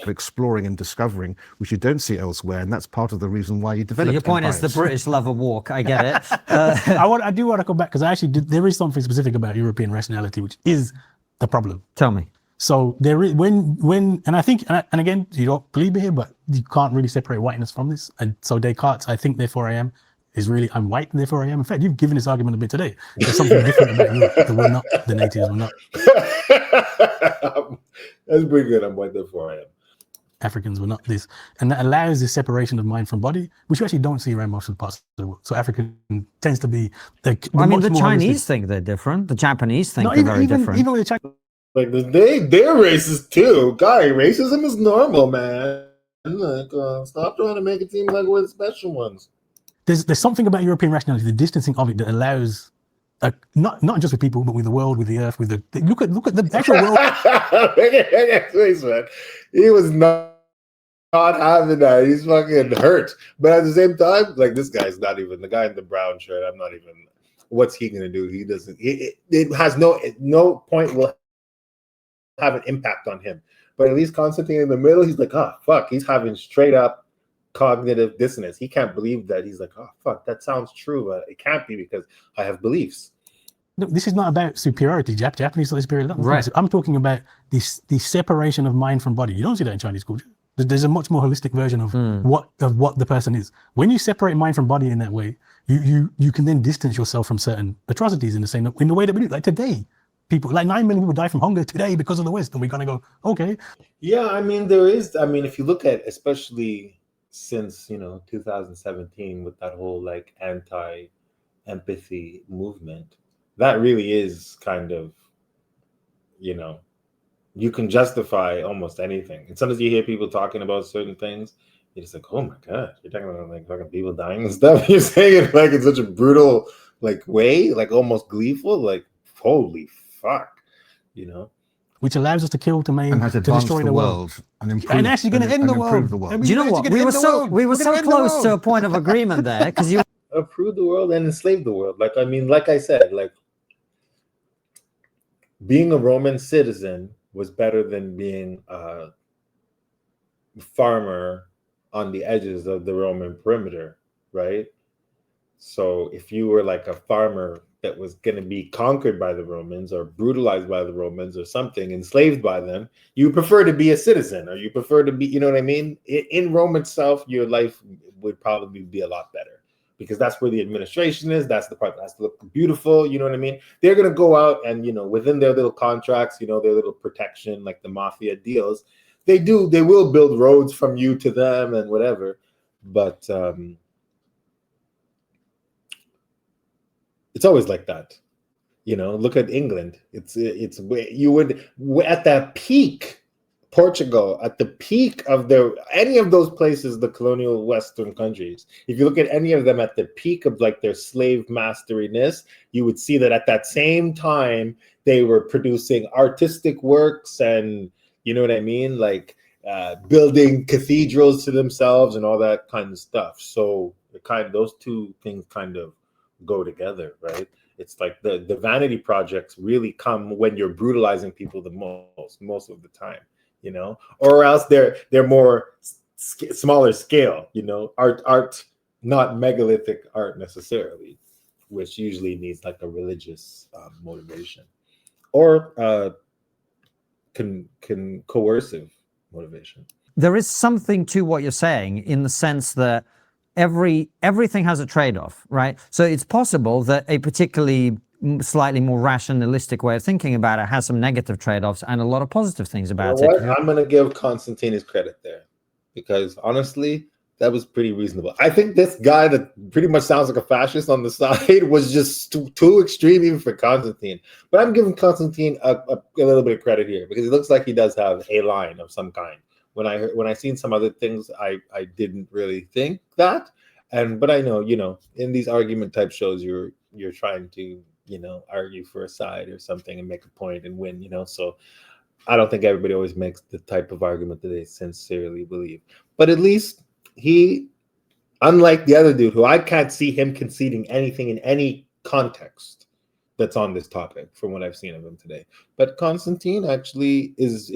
Exploring and discovering, which you don't see elsewhere, and that's part of the reason why you develop. So your point empires. is the British love a walk. I get it. I do want to come back because there is something specific about European rationality, which is the problem. Tell me. So there is when and I think and again, you don't believe me here, but you can't really separate whiteness from this. And so Descartes, I think therefore I am, is really I'm white and therefore I am. In fact, you've given this argument a bit today. There's something different about Europe that we're not, the natives were not. That's pretty good. I'm white, therefore I am. Africans were not this, and that allows this separation of mind from body, which you actually don't see around most of the parts of the world. So African tends to be the Chinese think they're different. The Japanese think they're very different. Even with the Chinese, like they're racist too. Guy, racism is normal, man. Like, stop trying to make it seem like we're the special ones. There's something about European rationality, the distancing of it, that allows not just with people, but with the world, with the earth, with the look at the actual world. Please, man. He was not having that. He's fucking hurt. But at the same time, like, this guy's not even the guy in the brown shirt. I'm not even. What's he gonna do? He doesn't. It has no point will have an impact on him. But at least Constantine in the middle, he's like, oh fuck, he's having straight up cognitive dissonance. He can't believe that. He's like, oh fuck, that sounds true, but it can't be because I have beliefs. No, this is not about superiority. Japanese is superior. Right. I'm talking about the separation of mind from body. You don't see that in Chinese culture. There's a much more holistic version of what the person is. When you separate mind from body in that way, you can then distance yourself from certain atrocities in the way that we do. Like today, like 9 million people die from hunger today because of the West, and we're gonna go, okay. Yeah, I mean there is. I mean, if you look at especially since 2017 with that whole like anti-empathy movement. That really is kind of, you can justify almost anything. And sometimes you hear people talking about certain things, you're just like, oh my god, you're talking about like fucking people dying and stuff. You're saying it like in such a brutal like way, like almost gleeful, like holy fuck, which allows us to kill, to maim, and has to advanced destroy the world. and improve, And actually going to end the world. the world. And Do you know what? We were so close to a point of agreement there, because you approve the world and enslave the world. Like, I mean, like I said, like being a Roman citizen was better than being a farmer on the edges of the Roman perimeter, right? So if you were like a farmer that was going to be conquered by the Romans or brutalized by the Romans or something, enslaved by them, you prefer to be a citizen, or you prefer to be, you know what I mean? In Rome itself, your life would probably be a lot better, because that's where the administration is. That's the part that has to look beautiful. You know what I mean? They're going to go out and, within their little contracts, their little protection, like the mafia deals, they will build roads from you to them and whatever. But it's always like that. Look at England. It's you would, at the peak, Portugal, at the peak of any of those places, the colonial Western countries, if you look at any of them at the peak of like their slave masteriness, you would see that at that same time they were producing artistic works and, you know what I mean, like building cathedrals to themselves and all that kind of stuff. So those two things kind of go together, right? It's like the vanity projects really come when you're brutalizing people the most of the time, or else they're more smaller scale, art, not megalithic art necessarily, which usually needs like a religious motivation or coercive motivation. There is something to what you're saying, in the sense that everything has a trade-off, right? So it's possible that a particularly slightly more rationalistic way of thinking about it has some negative trade-offs and a lot of positive things about it. I'm going to give Constantine his credit there, because honestly, that was pretty reasonable. I think this guy that pretty much sounds like a fascist on the side was just too extreme even for Constantine. But I'm giving Constantine a little bit of credit here, because it looks like he does have a line of some kind. When I seen some other things, I didn't really think that. But I know, in these argument type shows, you're trying to, argue for a side or something and make a point and win, So I don't think everybody always makes the type of argument that they sincerely believe. But at least he, unlike the other dude, who I can't see him conceding anything in any context that's on this topic from what I've seen of him today. But Constantine actually is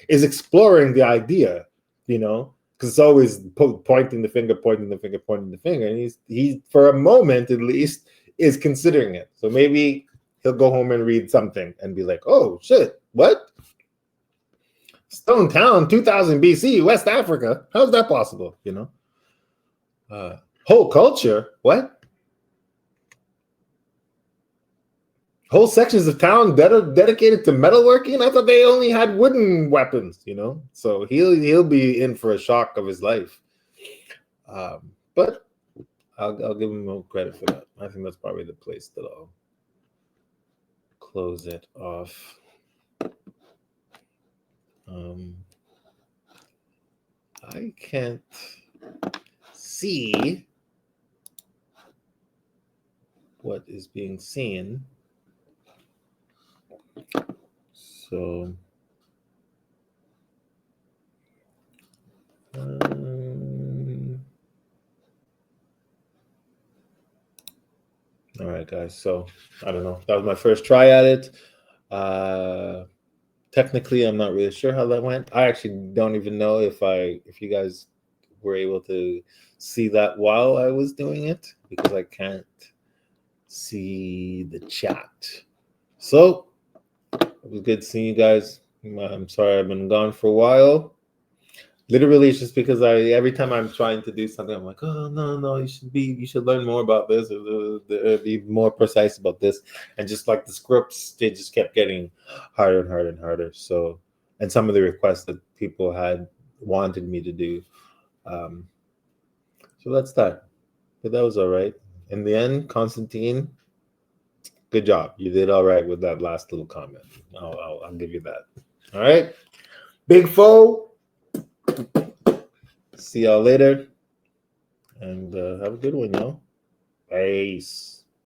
exploring the idea, because it's always pointing the finger, and he for a moment at least is considering it. So maybe he'll go home and read something and be like, oh shit, what? Stone Town, 2000 BC, West Africa. How's that possible? Whole culture, what? Whole sections of town that are dedicated to metalworking. I thought they only had wooden weapons, So he'll be in for a shock of his life. But I'll give him more credit for that. I think that's probably the place that I'll close it off. I can't see what is being seen. So all right, guys. So I don't know. That was my first try at it. Technically, I'm not really sure how that went. I actually don't even know if you guys were able to see that while I was doing it, because I can't see the chat. So it was good seeing you guys. I'm sorry I've been gone for a while. Literally, it's just because every time I'm trying to do something, I'm like, oh no, you should learn more about this, or be more precise about this, and just like the scripts, they just kept getting harder and harder and harder. So, and some of the requests that people had wanted me to do, So that's that. But that was all right. In the end, Constantine, good job. You did all right with that last little comment. I'll give you that. All right. Big foe. See y'all later. And have a good one, y'all. Peace.